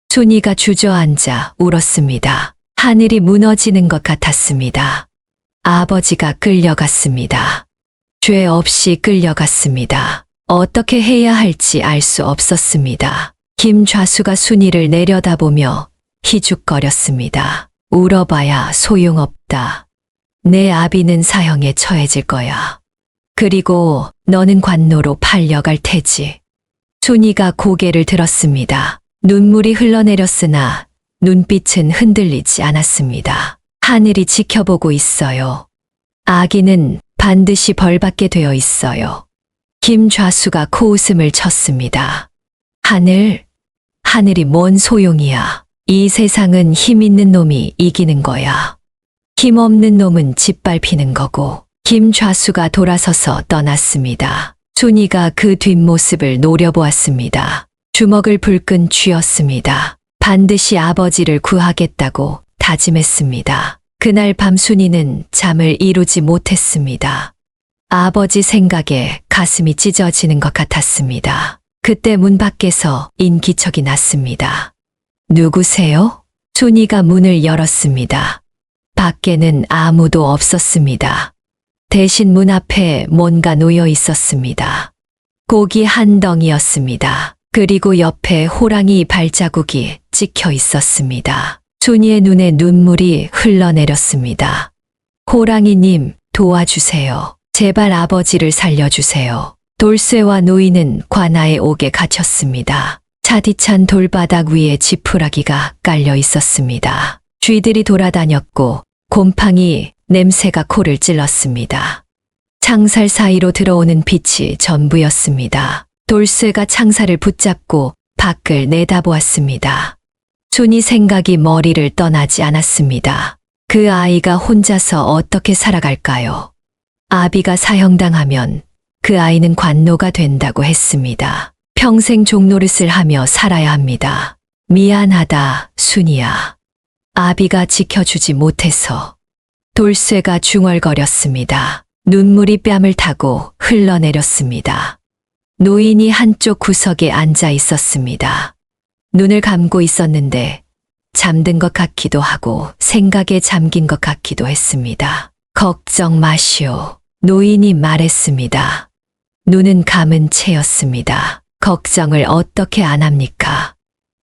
S1: 순이가 주저앉아 울었습니다. 하늘이 무너지는 것 같았습니다. 아버지가 끌려갔습니다. 죄 없이 끌려갔습니다. 어떻게 해야 할지 알 수 없었습니다. 김좌수가 순이를 내려다보며 희죽거렸습니다. 울어봐야 소용없다. 내 아비는 사형에 처해질 거야. 그리고 너는 관노로 팔려갈 테지. 순이가 고개를 들었습니다. 눈물이 흘러내렸으나 눈빛은 흔들리지 않았습니다. 하늘이 지켜보고 있어요. 아기는 반드시 벌받게 되어 있어요. 김좌수가 코웃음을 쳤습니다. 하늘이 뭔 소용이야. 이 세상은 힘 있는 놈이 이기는 거야. 힘 없는 놈은 짓밟히는 거고. 김좌수가 돌아서서 떠났습니다. 순이가 그 뒷모습을 노려보았습니다. 주먹을 불끈 쥐었습니다. 반드시 아버지를 구하겠다고 다짐했습니다. 그날 밤 순이는 잠을 이루지 못했습니다. 아버지 생각에 가슴이 찢어지는 것 같았습니다. 그때 문 밖에서 인기척이 났습니다. 누구세요? 순이가 문을 열었습니다. 밖에는 아무도 없었습니다. 대신 문 앞에 뭔가 놓여 있었습니다. 고기 한 덩이였습니다. 그리고 옆에 호랑이 발자국이 찍혀 있었습니다. 순이의 눈에 눈물이 흘러내렸습니다. 호랑이님, 도와주세요. 제발 아버지를 살려주세요. 돌쇠와 노인은 관아의 옥에 갇혔습니다. 차디찬 돌바닥 위에 지푸라기가 깔려 있었습니다. 쥐들이 돌아다녔고 곰팡이 냄새가 코를 찔렀습니다. 창살 사이로 들어오는 빛이 전부였습니다. 돌쇠가 창살을 붙잡고 밖을 내다보았습니다. 순이 생각이 머리를 떠나지 않았습니다. 그 아이가 혼자서 어떻게 살아갈까요? 아비가 사형당하면 그 아이는 관노가 된다고 했습니다. 평생 종노릇을 하며 살아야 합니다. 미안하다, 순이야. 아비가 지켜주지 못해서. 돌쇠가 중얼거렸습니다. 눈물이 뺨을 타고 흘러내렸습니다. 노인이 한쪽 구석에 앉아 있었습니다. 눈을 감고 있었는데 잠든 것 같기도 하고 생각에 잠긴 것 같기도 했습니다. 걱정 마시오. 노인이 말했습니다. 눈은 감은 채였습니다. 걱정을 어떻게 안 합니까?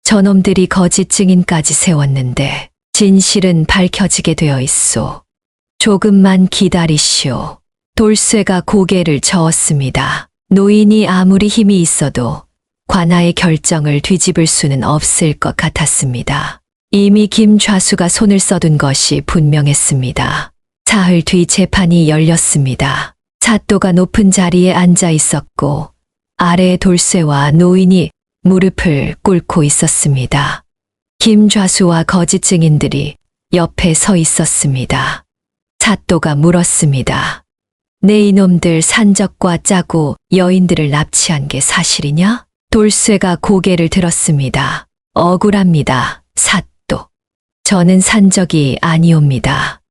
S1: 저놈들이 거짓 증인까지 세웠는데 진실은 밝혀지게 되어 있소. 조금만 기다리시오. 돌쇠가 고개를 저었습니다. 노인이 아무리 힘이 있어도 관아의 결정을 뒤집을 수는 없을 것 같았습니다. 이미 김좌수가 손을 써둔 것이 분명했습니다. 사흘 뒤 재판이 열렸습니다. 사또가 높은 자리에 앉아 있었고 아래에 돌쇠와 노인이 무릎을 꿇고 있었습니다. 김좌수와 거짓 증인들이 옆에 서 있었습니다. 사또가 물었습니다. 내 이놈들 산적과 짜고 여인들을 납치한 게 사실이냐? 돌쇠가 고개를 들었습니다. 억울합니다, 사또. 저는 산적이 아니옵니다.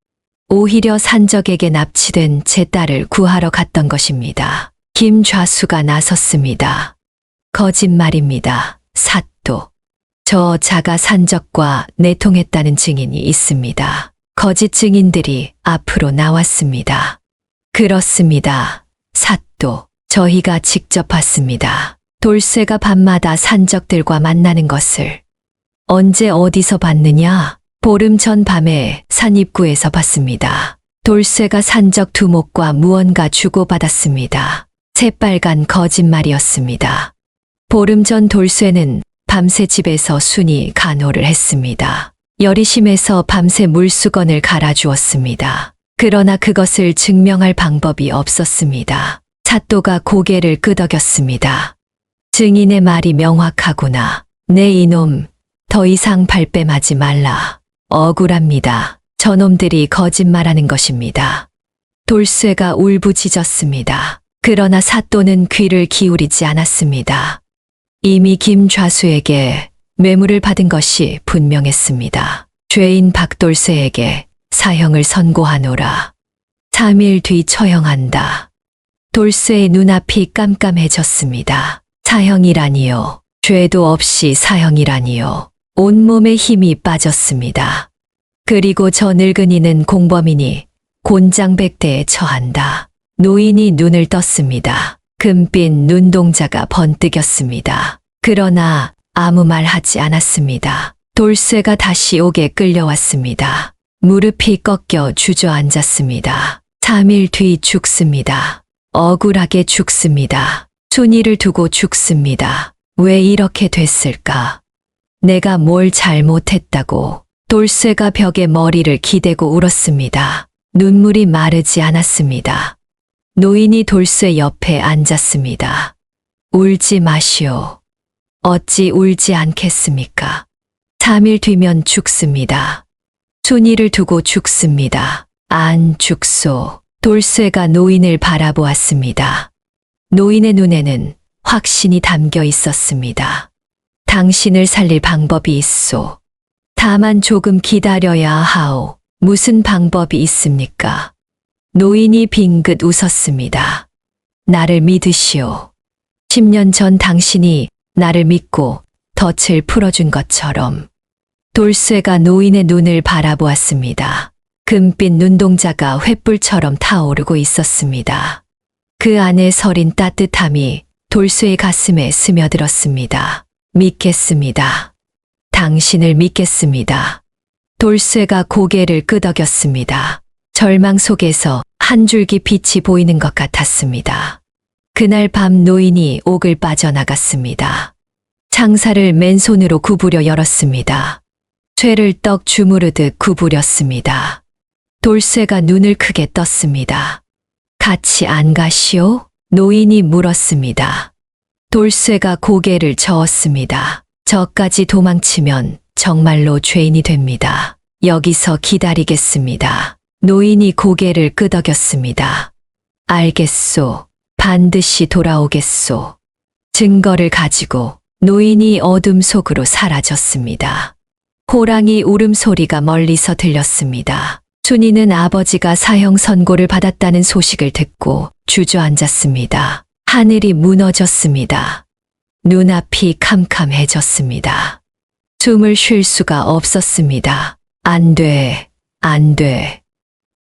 S1: 오히려 산적에게 납치된 제 딸을 구하러 갔던 것입니다. 김좌수가 나섰습니다. 거짓말입니다. 사또. 저 자가 산적과 내통했다는 증인이 있습니다. 거짓 증인들이 앞으로 나왔습니다. 그렇습니다. 사또. 저희가 직접 봤습니다. 돌쇠가 밤마다 산적들과 만나는 것을. 언제 어디서 봤느냐? 보름 전 밤에 산 입구에서 봤습니다. 돌쇠가 산적 두목과 무언가 주고받았습니다. 새빨간 거짓말이었습니다. 보름 전 돌쇠는 밤새 집에서 순이 간호를 했습니다. 열이 심해서 밤새 물수건을 갈아주었습니다. 그러나 그것을 증명할 방법이 없었습니다. 사또가 고개를 끄덕였습니다. 증인의 말이 명확하구나. 네 이놈, 더 이상 발뺌하지 말라. 억울합니다. 저놈들이 거짓말하는 것입니다. 돌쇠가 울부짖었습니다. 그러나 사또는 귀를 기울이지 않았습니다. 이미 김 좌수에게 뇌물을 받은 것이 분명했습니다. 죄인 박돌쇠에게 사형을 선고하노라. 3일 뒤 처형한다. 돌쇠의 눈앞이 깜깜해졌습니다. 사형이라니요. 죄도 없이 사형이라니요. 온몸에 힘이 빠졌습니다. 그리고 저 늙은이는 공범이니 곤장백대에 처한다. 노인이 눈을 떴습니다. 금빛 눈동자가 번뜩였습니다. 그러나 아무 말 하지 않았습니다. 돌쇠가 다시 옥에 끌려왔습니다. 무릎이 꺾여 주저앉았습니다. 3일 뒤 죽습니다. 억울하게 죽습니다. 순이를 두고 죽습니다. 왜 이렇게 됐을까? 내가 뭘 잘못했다고. 돌쇠가 벽에 머리를 기대고 울었습니다. 눈물이 마르지 않았습니다. 노인이 돌쇠 옆에 앉았습니다. 울지 마시오. 어찌 울지 않겠습니까? 3일 뒤면 죽습니다. 순이를 두고 죽습니다. 안 죽소. 돌쇠가 노인을 바라보았습니다. 노인의 눈에는 확신이 담겨 있었습니다. 당신을 살릴 방법이 있소. 다만 조금 기다려야 하오. 무슨 방법이 있습니까? 노인이 빙긋 웃었습니다. 나를 믿으시오. 10년 전 당신이 나를 믿고 덫을 풀어준 것처럼. 돌쇠가 노인의 눈을 바라보았습니다. 금빛 눈동자가 횃불처럼 타오르고 있었습니다. 그 안에 서린 따뜻함이 돌쇠의 가슴에 스며들었습니다. 믿겠습니다. 당신을 믿겠습니다. 돌쇠가 고개를 끄덕였습니다. 절망 속에서 한 줄기 빛이 보이는 것 같았습니다. 그날 밤 노인이 옥을 빠져나갔습니다. 창사를 맨손으로 구부려 열었습니다. 쇠를 떡 주무르듯 구부렸습니다. 돌쇠가 눈을 크게 떴습니다. 같이 안 가시오? 노인이 물었습니다. 돌쇠가 고개를 저었습니다. 저까지 도망치면 정말로 죄인이 됩니다. 여기서 기다리겠습니다. 노인이 고개를 끄덕였습니다. 알겠소. 반드시 돌아오겠소. 증거를 가지고 노인이 어둠 속으로 사라졌습니다. 호랑이 울음소리가 멀리서 들렸습니다. 순이는 아버지가 사형 선고를 받았다는 소식을 듣고 주저앉았습니다. 하늘이 무너졌습니다. 눈앞이 캄캄해졌습니다. 숨을 쉴 수가 없었습니다. 안 돼, 안 돼.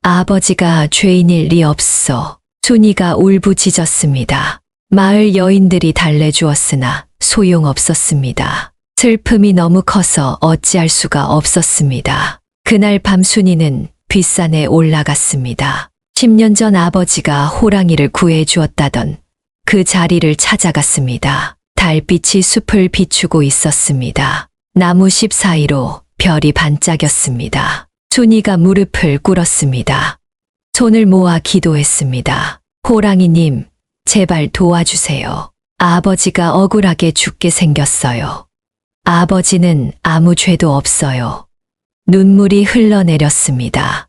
S1: 아버지가 죄인일 리 없어. 순이가 울부짖었습니다. 마을 여인들이 달래주었으나 소용없었습니다. 슬픔이 너무 커서 어찌할 수가 없었습니다. 그날 밤 순이는 뒷산에 올라갔습니다. 10년 전 아버지가 호랑이를 구해주었다던 그 자리를 찾아갔습니다. 달빛이 숲을 비추고 있었습니다. 나무십 사이로 별이 반짝였습니다. 순이가 무릎을 꿇었습니다. 손을 모아 기도했습니다. 호랑이님, 제발 도와주세요. 아버지가 억울하게 죽게 생겼어요. 아버지는 아무 죄도 없어요. 눈물이 흘러내렸습니다.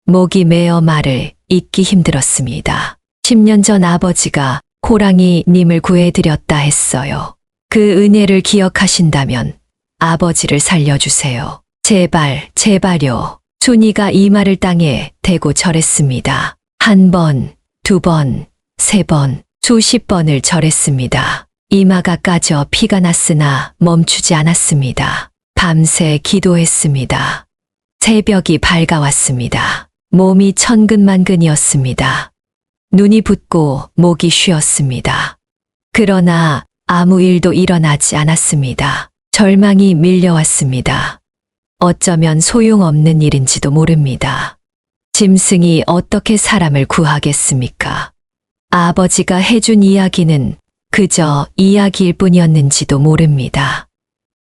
S1: 목이 메어 말을 잇기 힘들었습니다. 10년 전 아버지가 호랑이님을 구해드렸다 했어요. 그 은혜를 기억하신다면 아버지를 살려주세요. 제발, 제발요. 순이가 이 말을 땅에 대고 절했습니다. 1번, 2번, 3번, 수십 번을 절했습니다. 이마가 까져 피가 났으나 멈추지 않았습니다. 밤새 기도했습니다. 새벽이 밝아왔습니다. 몸이 천근만근이었습니다. 눈이 붓고 목이 쉬었습니다. 그러나 아무 일도 일어나지 않았습니다. 절망이 밀려왔습니다. 어쩌면 소용없는 일인지도 모릅니다. 짐승이 어떻게 사람을 구하겠습니까? 아버지가 해준 이야기는 그저 이야기일 뿐이었는지도 모릅니다.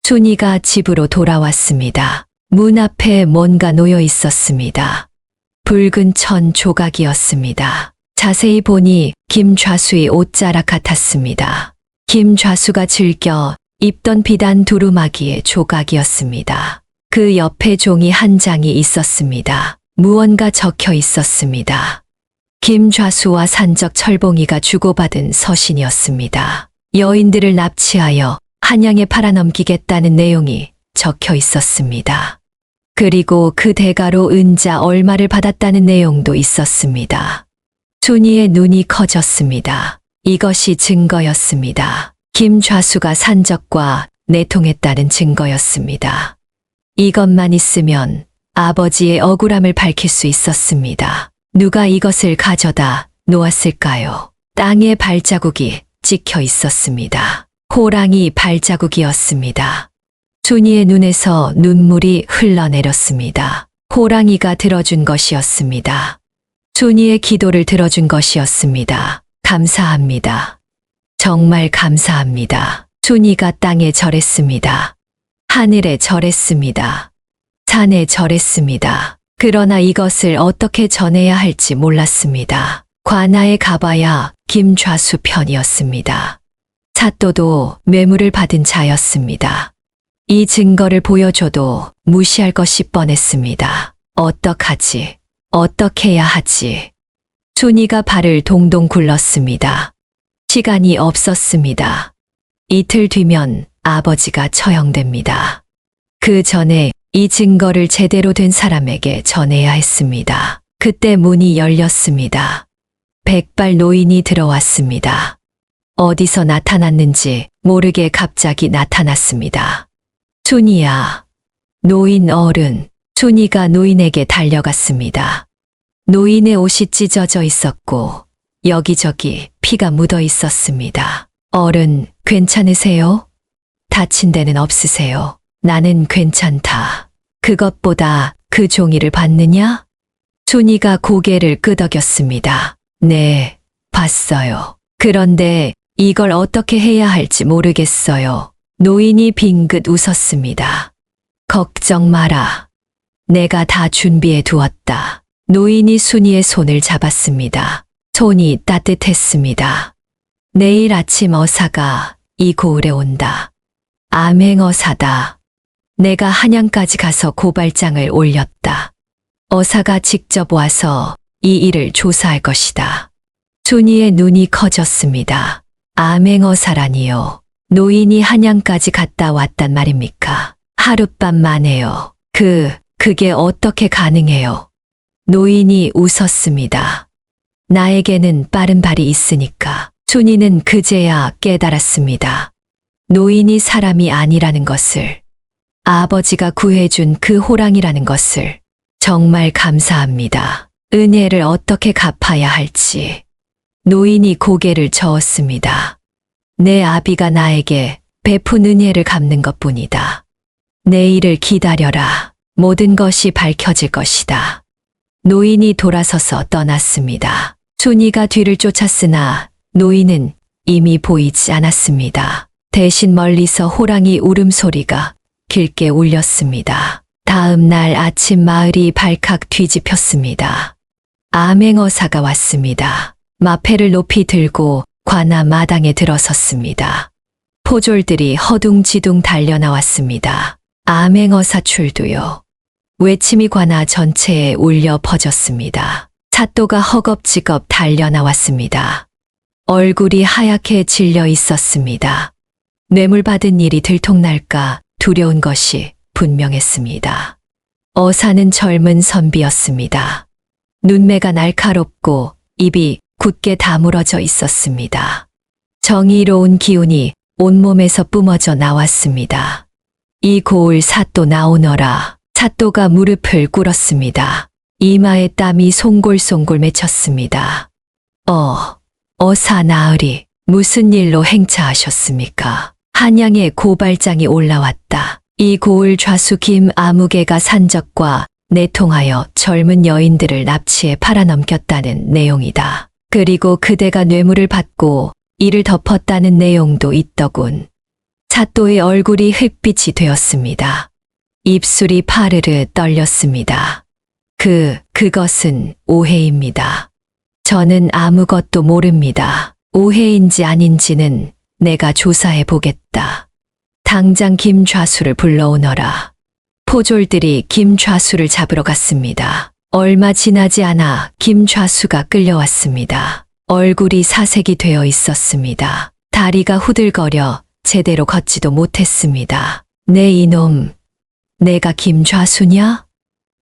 S1: 순이가 집으로 돌아왔습니다. 문 앞에 뭔가 놓여 있었습니다. 붉은 천 조각이었습니다. 자세히 보니 김좌수의 옷자락 같았습니다. 김좌수가 즐겨 입던 비단 두루마기의 조각이었습니다. 그 옆에 종이 한 장이 있었습니다. 무언가 적혀 있었습니다. 김좌수와 산적 철봉이가 주고받은 서신이었습니다. 여인들을 납치하여 한양에 팔아넘기겠다는 내용이 적혀 있었습니다. 그리고 그 대가로 은자 얼마를 받았다는 내용도 있었습니다. 순이의 눈이 커졌습니다. 이것이 증거였습니다. 김좌수가 산적과 내통했다는 증거였습니다. 이것만 있으면 아버지의 억울함을 밝힐 수 있었습니다. 누가 이것을 가져다 놓았을까요? 땅에 발자국이 찍혀 있었습니다. 호랑이 발자국이었습니다. 순이의 눈에서 눈물이 흘러내렸습니다. 호랑이가 들어준 것이었습니다. 순이의 기도를 들어준 것이었습니다. 감사합니다. 정말 감사합니다. 순이가 땅에 절했습니다. 하늘에 절했습니다. 산에 절했습니다. 그러나 이것을 어떻게 전해야 할지 몰랐습니다. 관아에 가봐야 김좌수 편이었습니다. 사또도 뇌물을 받은 자였습니다. 이 증거를 보여줘도 무시할 것이 뻔했습니다. 어떡하지? 어떻게 해야 하지? 순이가 발을 동동 굴렀습니다. 시간이 없었습니다. 이틀 뒤면 아버지가 처형됩니다. 그 전에 이 증거를 제대로 된 사람에게 전해야 했습니다. 그때 문이 열렸습니다. 백발 노인이 들어왔습니다. 어디서 나타났는지 모르게 갑자기 나타났습니다. 순이야. 노인 어른. 순이가 노인에게 달려갔습니다. 노인의 옷이 찢어져 있었고 여기저기 피가 묻어 있었습니다. 어른, 괜찮으세요? 다친 데는 없으세요? 나는 괜찮다. 그것보다 그 종이를 봤느냐? 순이가 고개를 끄덕였습니다. 네, 봤어요. 그런데 이걸 어떻게 해야 할지 모르겠어요. 노인이 빙긋 웃었습니다. 걱정 마라. 내가 다 준비해 두었다. 노인이 순이의 손을 잡았습니다. 손이 따뜻했습니다. 내일 아침 어사가 이 고을에 온다. 암행어사다. 내가 한양까지 가서 고발장을 올렸다. 어사가 직접 와서 이 일을 조사할 것이다. 순이의 눈이 커졌습니다. 암행어사라니요. 노인이 한양까지 갔다 왔단 말입니까? 하룻밤 만에요. 그게 어떻게 가능해요? 노인이 웃었습니다. 나에게는 빠른 발이 있으니까. 순이는 그제야 깨달았습니다. 노인이 사람이 아니라는 것을, 아버지가 구해준 그 호랑이라는 것을. 정말 감사합니다. 은혜를 어떻게 갚아야 할지. 노인이 고개를 저었습니다. 내 아비가 나에게 베푼 은혜를 갚는 것뿐이다. 내일을 기다려라. 모든 것이 밝혀질 것이다. 노인이 돌아서서 떠났습니다. 순이가 뒤를 쫓았으나 노인은 이미 보이지 않았습니다. 대신 멀리서 호랑이 울음소리가 길게 울렸습니다. 다음 날 아침 마을이 발칵 뒤집혔습니다. 암행어사가 왔습니다. 마패를 높이 들고 관아 마당에 들어섰습니다. 포졸들이 허둥지둥 달려나왔습니다. 암행어사 출두요. 외침이 관아 전체에 울려 퍼졌습니다. 사또가 허겁지겁 달려나왔습니다. 얼굴이 하얗게 질려 있었습니다. 뇌물 받은 일이 들통날까 두려운 것이 분명했습니다. 어사는 젊은 선비였습니다. 눈매가 날카롭고 입이 굳게 다물어져 있었습니다. 정의로운 기운이 온몸에서 뿜어져 나왔습니다. 이 고을 사또 나오너라. 사또가 무릎을 꿇었습니다. 이마에 땀이 송골송골 맺혔습니다. 사나으리, 무슨 일로 행차하셨습니까? 한양에 고발장이 올라왔다. 이 고을 좌수 김아무개가 산적과 내통하여 젊은 여인들을 납치해 팔아넘겼다는 내용이다. 그리고 그대가 뇌물을 받고 이를 덮었다는 내용도 있더군. 사또의 얼굴이 흙빛이 되었습니다. 입술이 파르르 떨렸습니다. 그것은 오해입니다. 저는 아무것도 모릅니다. 오해인지 아닌지는 내가 조사해 보겠다. 당장 김좌수를 불러오너라. 포졸들이 김좌수를 잡으러 갔습니다. 얼마 지나지 않아 김좌수가 끌려왔습니다. 얼굴이 사색이 되어 있었습니다. 다리가 후들거려 제대로 걷지도 못했습니다. 내 이놈, 내가 김좌수냐?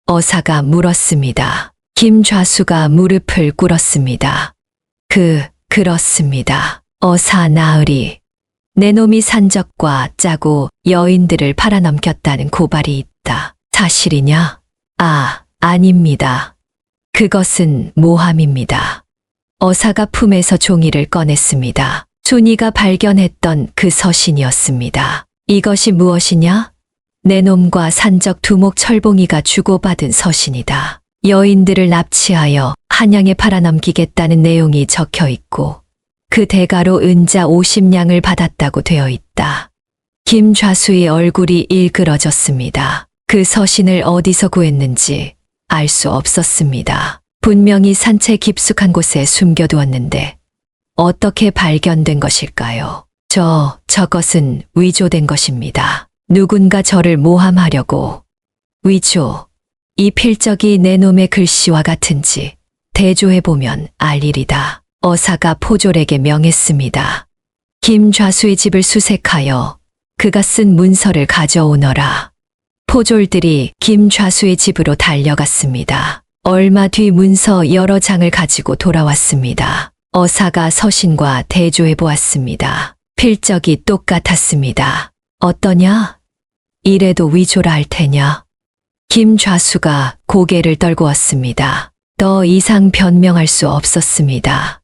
S1: 어사가 물었습니다. 김좌수가 무릎을 꿇었습니다. 그렇습니다. 어사 나으리. 내 놈이 산적과 짜고 여인들을 팔아넘겼다는 고발이 있다. 사실이냐? 아닙니다. 그것은 모함입니다. 어사가 품에서 종이를 꺼냈습니다. 순이가 발견했던 그 서신이었습니다. 이것이 무엇이냐? 내 놈과 산적 두목 철봉이가 주고받은 서신이다. 여인들을 납치하여 한양에 팔아넘기겠다는 내용이 적혀 있고 그 대가로 은자 50냥을 받았다고 되어 있다. 김좌수의 얼굴이 일그러졌습니다. 그 서신을 어디서 구했는지 알 수 없었습니다. 분명히 산채 깊숙한 곳에 숨겨두었는데 어떻게 발견된 것일까요? 저것은 위조된 것입니다. 누군가 저를 모함하려고. 위조. 이 필적이 내 놈의 글씨와 같은지 대조해보면 알 일이다. 어사가 포졸에게 명했습니다. 김좌수의 집을 수색하여 그가 쓴 문서를 가져오너라. 포졸들이 김좌수의 집으로 달려갔습니다. 얼마 뒤 문서 여러 장을 가지고 돌아왔습니다. 어사가 서신과 대조해 보았습니다. 필적이 똑같았습니다. 어떠냐? 이래도 위조라 할 테냐? 김좌수가 고개를 떨구었습니다. 더 이상 변명할 수 없었습니다.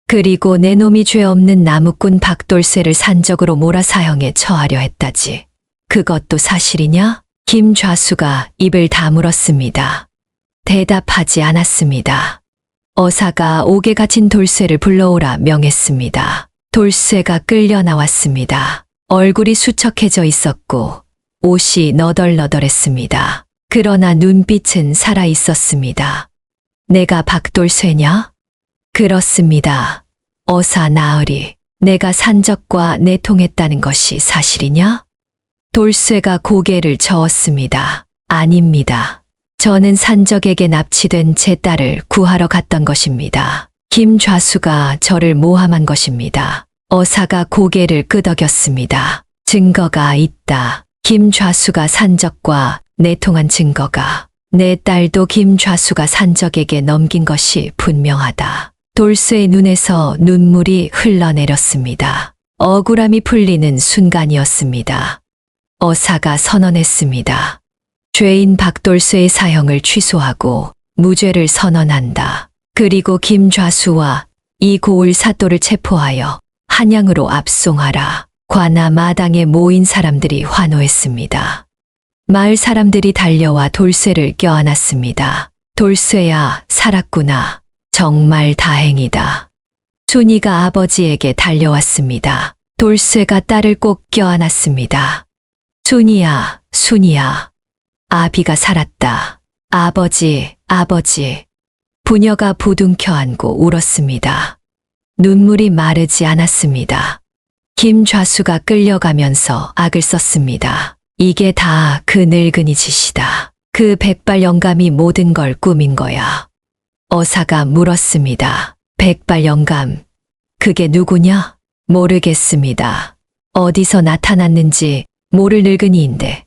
S1: 그리고 내 놈이 죄 없는 나무꾼 박돌쇠를 산적으로 몰아 사형에 처하려 했다지. 그것도 사실이냐? 김좌수가 입을 다물었습니다. 대답하지 않았습니다. 어사가 옥에 갇힌 돌쇠를 불러오라 명했습니다. 돌쇠가 끌려 나왔습니다. 얼굴이 수척해져 있었고 옷이 너덜너덜했습니다. 그러나 눈빛은 살아 있었습니다. 내가 박돌쇠냐? 그렇습니다. 어사 나으리, 내가 산적과 내통했다는 것이 사실이냐? 돌쇠가 고개를 저었습니다. 아닙니다. 저는 산적에게 납치된 제 딸을 구하러 갔던 것입니다. 김좌수가 저를 모함한 것입니다. 어사가 고개를 끄덕였습니다. 증거가 있다. 김좌수가 산적과 내통한 증거가. 내 딸도 김좌수가 산적에게 넘긴 것이 분명하다. 돌쇠의 눈에서 눈물이 흘러내렸습니다. 억울함이 풀리는 순간이었습니다. 어사가 선언했습니다. 죄인 박돌쇠의 사형을 취소하고 무죄를 선언한다. 그리고 김좌수와 이 고을 사또를 체포하여 한양으로 압송하라. 관아 마당에 모인 사람들이 환호했습니다. 마을 사람들이 달려와 돌쇠를 껴안았습니다. 돌쇠야, 살았구나. 정말 다행이다. 순이가 아버지에게 달려왔습니다. 돌쇠가 딸을 꼭 껴안았습니다. 순이야, 순이야. 아비가 살았다. 아버지. 부녀가 부둥켜 안고 울었습니다. 눈물이 마르지 않았습니다. 김좌수가 끌려가면서 악을 썼습니다. 이게 다 그 늙은이 짓이다. 그 백발 영감이 모든 걸 꾸민 거야. 어사가 물었습니다. 백발 영감, 그게 누구냐? 모르겠습니다. 어디서 나타났는지 모를 늙은이인데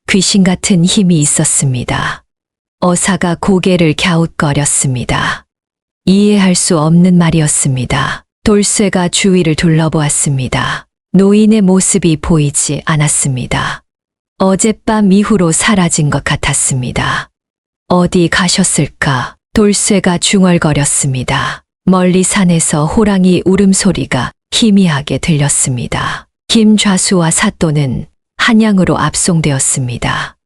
S1: 귀신 같은 힘이 있었습니다. 어사가 고개를 갸웃거렸습니다. 이해할 수 없는 말이었습니다. 돌쇠가 주위를 둘러보았습니다. 노인의 모습이 보이지 않았습니다. 어젯밤 이후로 사라진 것 같았습니다. 어디 가셨을까? 돌쇠가 중얼거렸습니다. 멀리 산에서 호랑이 울음소리가 희미하게 들렸습니다. 김좌수와 사또는 한양으로 압송되었습니다.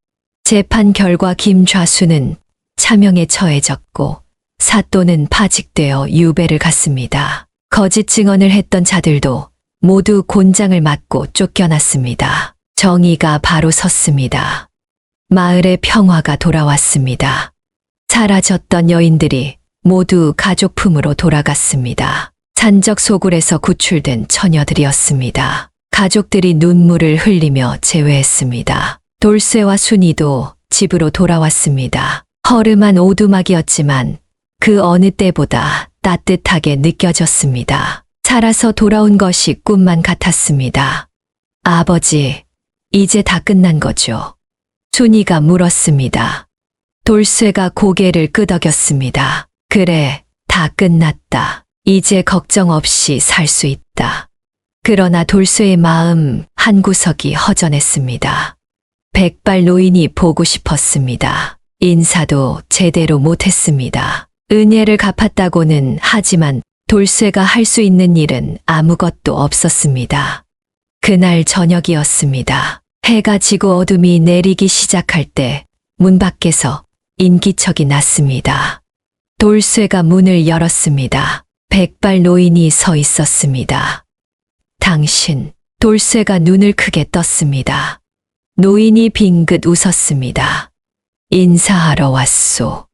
S1: 재판 결과 김좌수는 차명에 처해졌고 사또는 파직되어 유배를 갔습니다. 거짓 증언을 했던 자들도 모두 곤장을 맞고 쫓겨났습니다. 정의가 바로 섰습니다. 마을의 평화가 돌아왔습니다. 사라졌던 여인들이 모두 가족품으로 돌아갔습니다. 산적 소굴에서 구출된 처녀들이었습니다. 가족들이 눈물을 흘리며 제외했습니다. 돌쇠와 순이도 집으로 돌아왔습니다. 허름한 오두막이었지만 그 어느 때보다 따뜻하게 느껴졌습니다. 살아서 돌아온 것이 꿈만 같았습니다. 아버지, 이제 다 끝난 거죠? 순이가 물었습니다. 돌쇠가 고개를 끄덕였습니다. 그래, 다 끝났다. 이제 걱정 없이 살 수 있다. 그러나 돌쇠의 마음 한구석이 허전했습니다. 백발 노인이 보고 싶었습니다. 인사도 제대로 못했습니다. 은혜를 갚았다고는 하지만 돌쇠가 할 수 있는 일은 아무것도 없었습니다. 그날 저녁이었습니다. 해가 지고 어둠이 내리기 시작할 때 문 밖에서 인기척이 났습니다. 돌쇠가 문을 열었습니다. 백발 노인이 서 있었습니다. 당신, 돌쇠가 눈을 크게 떴습니다. 노인이 빙긋 웃었습니다. 인사하러 왔소.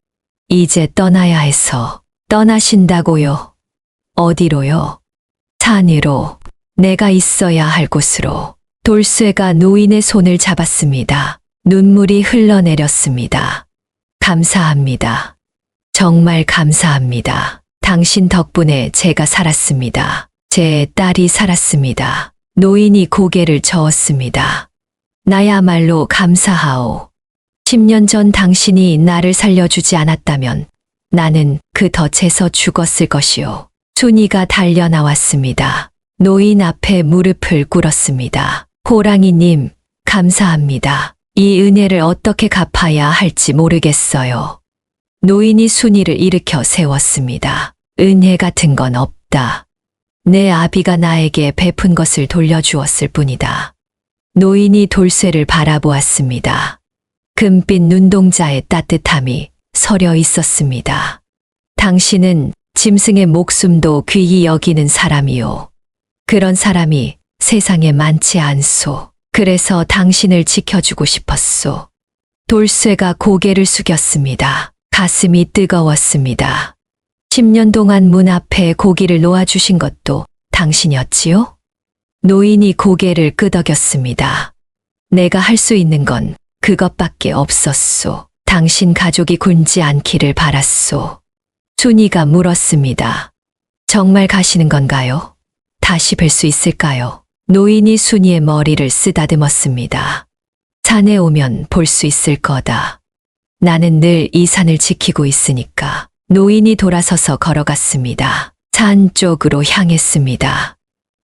S1: 이제 떠나야 해서. 떠나신다고요? 어디로요? 산으로. 내가 있어야 할 곳으로. 돌쇠가 노인의 손을 잡았습니다. 눈물이 흘러내렸습니다. 감사합니다. 정말 감사합니다. 당신 덕분에 제가 살았습니다. 제 딸이 살았습니다. 노인이 고개를 저었습니다. 나야말로 감사하오. 10년 전 당신이 나를 살려주지 않았다면 나는 그 덫에서 죽었을 것이오. 순이가 달려 나왔습니다. 노인 앞에 무릎을 꿇었습니다. 호랑이님, 감사합니다. 이 은혜를 어떻게 갚아야 할지 모르겠어요. 노인이 순이를 일으켜 세웠습니다. 은혜 같은 건 없다. 내 아비가 나에게 베푼 것을 돌려주었을 뿐이다. 노인이 돌쇠를 바라보았습니다. 금빛 눈동자의 따뜻함이 서려 있었습니다. 당신은 짐승의 목숨도 귀히 여기는 사람이요. 그런 사람이 세상에 많지 않소. 그래서 당신을 지켜주고 싶었소. 돌쇠가 고개를 숙였습니다. 가슴이 뜨거웠습니다. 10년 동안 문 앞에 고기를 놓아주신 것도 당신이었지요? 노인이 고개를 끄덕였습니다. 내가 할 수 있는 건 그것밖에 없었소. 당신 가족이 굶지 않기를 바랐소. 순이가 물었습니다. 정말 가시는 건가요? 다시 뵐 수 있을까요? 노인이 순이의 머리를 쓰다듬었습니다. 산에 오면 볼 수 있을 거다. 나는 늘 이 산을 지키고 있으니까. 노인이 돌아서서 걸어갔습니다. 산 쪽으로 향했습니다.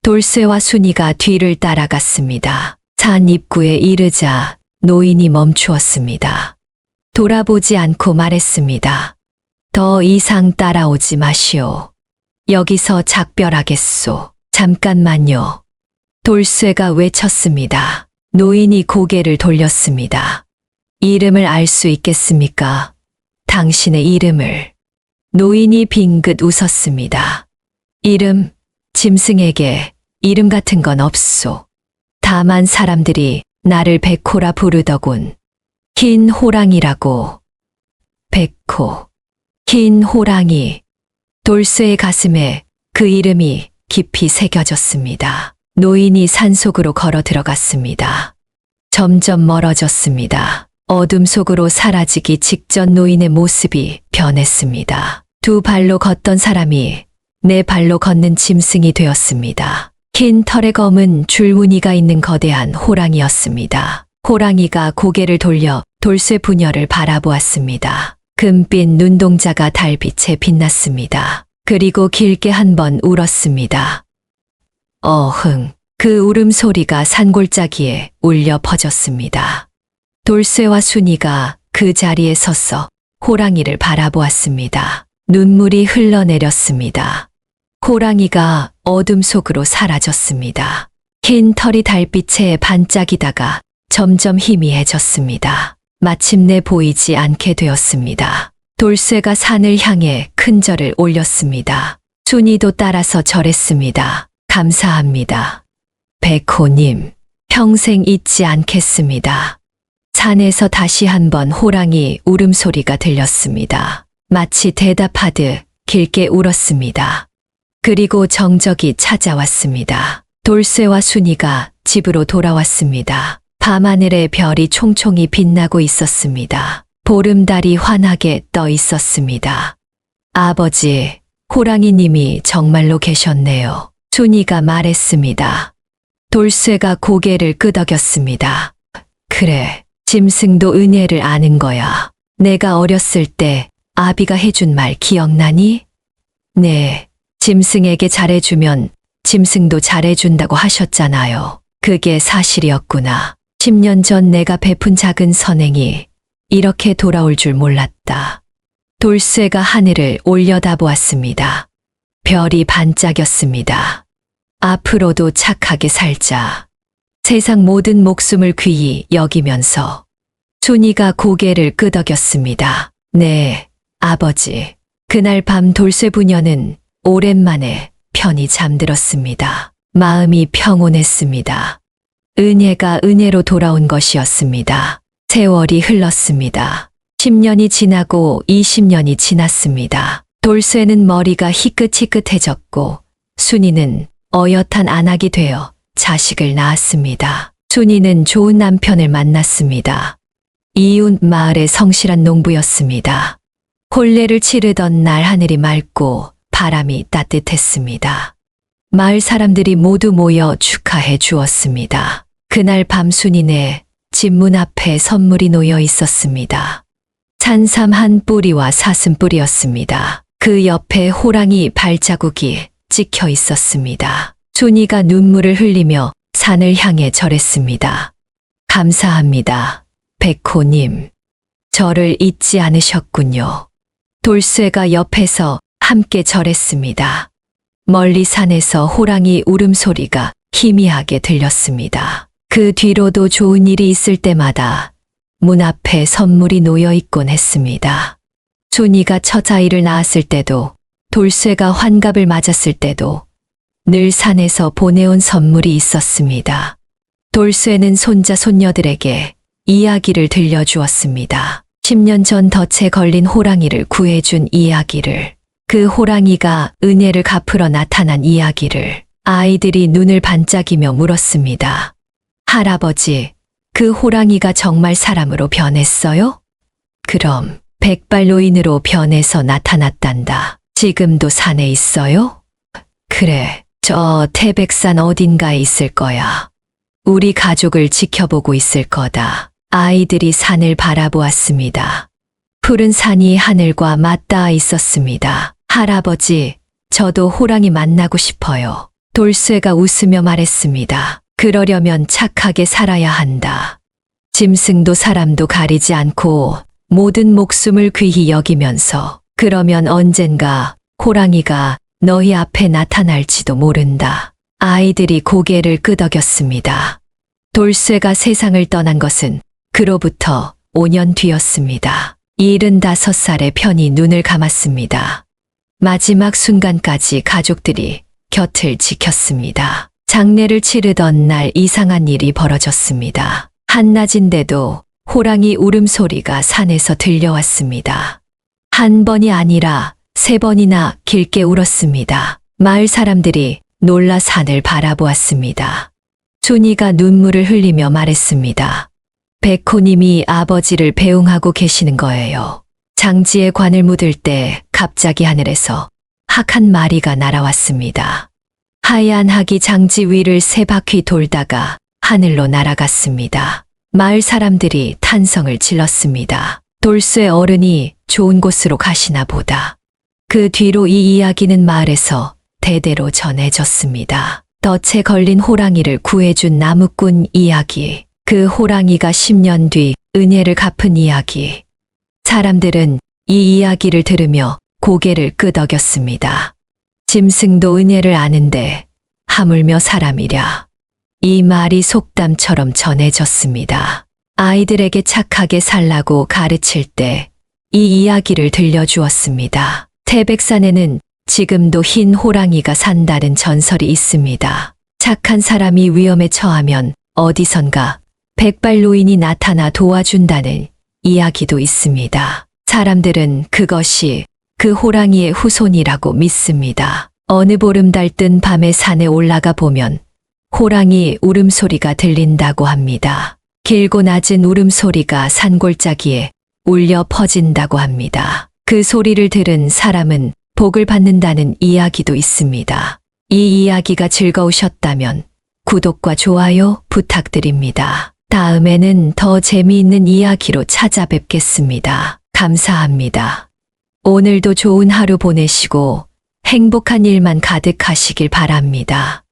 S1: 돌쇠와 순이가 뒤를 따라갔습니다. 산 입구에 이르자 노인이 멈추었습니다. 돌아보지 않고 말했습니다. 더 이상 따라오지 마시오. 여기서 작별하겠소. 잠깐만요. 돌쇠가 외쳤습니다. 노인이 고개를 돌렸습니다. 이름을 알 수 있겠습니까? 당신의 이름을. 노인이 빙긋 웃었습니다. 이름, 짐승에게 이름 같은 건 없소. 다만 사람들이 나를 백호라 부르더군. 흰 호랑이라고. 백호. 흰 호랑이. 돌쇠의 가슴에 그 이름이 깊이 새겨졌습니다. 노인이 산속으로 걸어 들어갔습니다. 점점 멀어졌습니다. 어둠 속으로 사라지기 직전 노인의 모습이 변했습니다. 두 발로 걷던 사람이 네 발로 걷는 짐승이 되었습니다. 흰 털에 검은 줄무늬가 있는 거대한 호랑이였습니다. 호랑이가 고개를 돌려 돌쇠 부녀를 바라보았습니다. 금빛 눈동자가 달빛에 빛났습니다. 그리고 길게 한 번 울었습니다. 어흥. 그 울음소리가 산골짜기에 울려 퍼졌습니다. 돌쇠와 순이가 그 자리에 서서 호랑이를 바라보았습니다. 눈물이 흘러내렸습니다. 호랑이가 어둠 속으로 사라졌습니다. 흰 털이 달빛에 반짝이다가 점점 희미해졌습니다. 마침내 보이지 않게 되었습니다. 돌쇠가 산을 향해 큰 절을 올렸습니다. 순이도 따라서 절했습니다. 감사합니다. 백호님, 평생 잊지 않겠습니다. 산에서 다시 한번 호랑이 울음소리가 들렸습니다. 마치 대답하듯 길게 울었습니다. 그리고 정적이 찾아왔습니다. 돌쇠와 순이가 집으로 돌아왔습니다. 밤하늘에 별이 총총히 빛나고 있었습니다. 보름달이 환하게 떠 있었습니다. 아버지, 호랑이님이 정말로 계셨네요. 순이가 말했습니다. 돌쇠가 고개를 끄덕였습니다. 그래, 짐승도 은혜를 아는 거야. 내가 어렸을 때 아비가 해준 말 기억나니? 네, 짐승에게 잘해주면 짐승도 잘해준다고 하셨잖아요. 그게 사실이었구나. 10년 전 내가 베푼 작은 선행이 이렇게 돌아올 줄 몰랐다. 돌쇠가 하늘을 올려다보았습니다. 별이 반짝였습니다. 앞으로도 착하게 살자. 세상 모든 목숨을 귀히 여기면서 순이가 고개를 끄덕였습니다. 네, 아버지. 그날 밤 돌쇠 부녀는 오랜만에 편히 잠들었습니다. 마음이 평온했습니다. 은혜가 은혜로 돌아온 것이었습니다. 세월이 흘렀습니다. 10년이 지나고 20년이 지났습니다. 돌쇠는 머리가 희끗희끗해졌고 순이는 어엿한 안악이 되어 자식을 낳았습니다. 순이는 좋은 남편을 만났습니다. 이웃 마을의 성실한 농부였습니다. 혼례를 치르던 날 하늘이 맑고 바람이 따뜻했습니다. 마을 사람들이 모두 모여 축하해 주었습니다. 그날 밤 순이네 집 문 앞에 선물이 놓여 있었습니다. 산삼 한 뿌리와 사슴뿔이었습니다. 그 옆에 호랑이 발자국이 찍혀 있었습니다. 순이가 눈물을 흘리며 산을 향해 절했습니다. 감사합니다. 백호님. 저를 잊지 않으셨군요. 돌쇠가 옆에서 함께 절했습니다. 멀리 산에서 호랑이 울음소리가 희미하게 들렸습니다. 그 뒤로도 좋은 일이 있을 때마다 문 앞에 선물이 놓여 있곤 했습니다. 순이가 처자아이를 낳았을 때도 돌쇠가 환갑을 맞았을 때도 늘 산에서 보내온 선물이 있었습니다. 돌쇠는 손자 손녀들에게 이야기를 들려주었습니다. 10년 전 덫에 걸린 호랑이를 구해준 이야기를, 그 호랑이가 은혜를 갚으러 나타난 이야기를 아이들이 눈을 반짝이며 물었습니다. 할아버지, 그 호랑이가 정말 사람으로 변했어요? 그럼 백발 노인으로 변해서 나타났단다. 지금도 산에 있어요? 그래, 저 태백산 어딘가에 있을 거야. 우리 가족을 지켜보고 있을 거다. 아이들이 산을 바라보았습니다. 푸른 산이 하늘과 맞닿아 있었습니다. 할아버지, 저도 호랑이 만나고 싶어요. 돌쇠가 웃으며 말했습니다. 그러려면 착하게 살아야 한다. 짐승도 사람도 가리지 않고 모든 목숨을 귀히 여기면서, 그러면 언젠가 호랑이가 너희 앞에 나타날지도 모른다. 아이들이 고개를 끄덕였습니다. 돌쇠가 세상을 떠난 것은 그로부터 5년 뒤였습니다. 75살에 편히 눈을 감았습니다. 마지막 순간까지 가족들이 곁을 지켰습니다. 장례를 치르던 날 이상한 일이 벌어졌습니다. 한낮인데도 호랑이 울음소리가 산에서 들려왔습니다. 한 번이 아니라 3번이나 길게 울었습니다. 마을 사람들이 놀라 산을 바라보았습니다. 순이가 눈물을 흘리며 말했습니다. 백호님이 아버지를 배웅하고 계시는 거예요. 장지에 관을 묻을 때 갑자기 하늘에서 학 한 마리가 날아왔습니다. 하얀 학이 장지 위를 3바퀴 돌다가 하늘로 날아갔습니다. 마을 사람들이 탄성을 질렀습니다. 돌쇠 어른이 좋은 곳으로 가시나 보다. 그 뒤로 이 이야기는 마을에서 대대로 전해졌습니다. 덫에 걸린 호랑이를 구해준 나무꾼 이야기. 그 호랑이가 10년 뒤 은혜를 갚은 이야기. 사람들은 이 이야기를 들으며 고개를 끄덕였습니다. 짐승도 은혜를 아는데 하물며 사람이랴. 이 말이 속담처럼 전해졌습니다. 아이들에게 착하게 살라고 가르칠 때 이 이야기를 들려주었습니다. 태백산에는 지금도 흰 호랑이가 산다는 전설이 있습니다. 착한 사람이 위험에 처하면 어디선가 백발노인이 나타나 도와준다는 이야기도 있습니다. 사람들은 그것이 그 호랑이의 후손이라고 믿습니다. 어느 보름달 뜬 밤에 산에 올라가 보면 호랑이 울음소리가 들린다고 합니다. 길고 낮은 울음소리가 산골짜기에 울려 퍼진다고 합니다. 그 소리를 들은 사람은 복을 받는다는 이야기도 있습니다. 이 이야기가 즐거우셨다면 구독과 좋아요 부탁드립니다. 다음에는 더 재미있는 이야기로 찾아뵙겠습니다. 감사합니다. 오늘도 좋은 하루 보내시고 행복한 일만 가득하시길 바랍니다.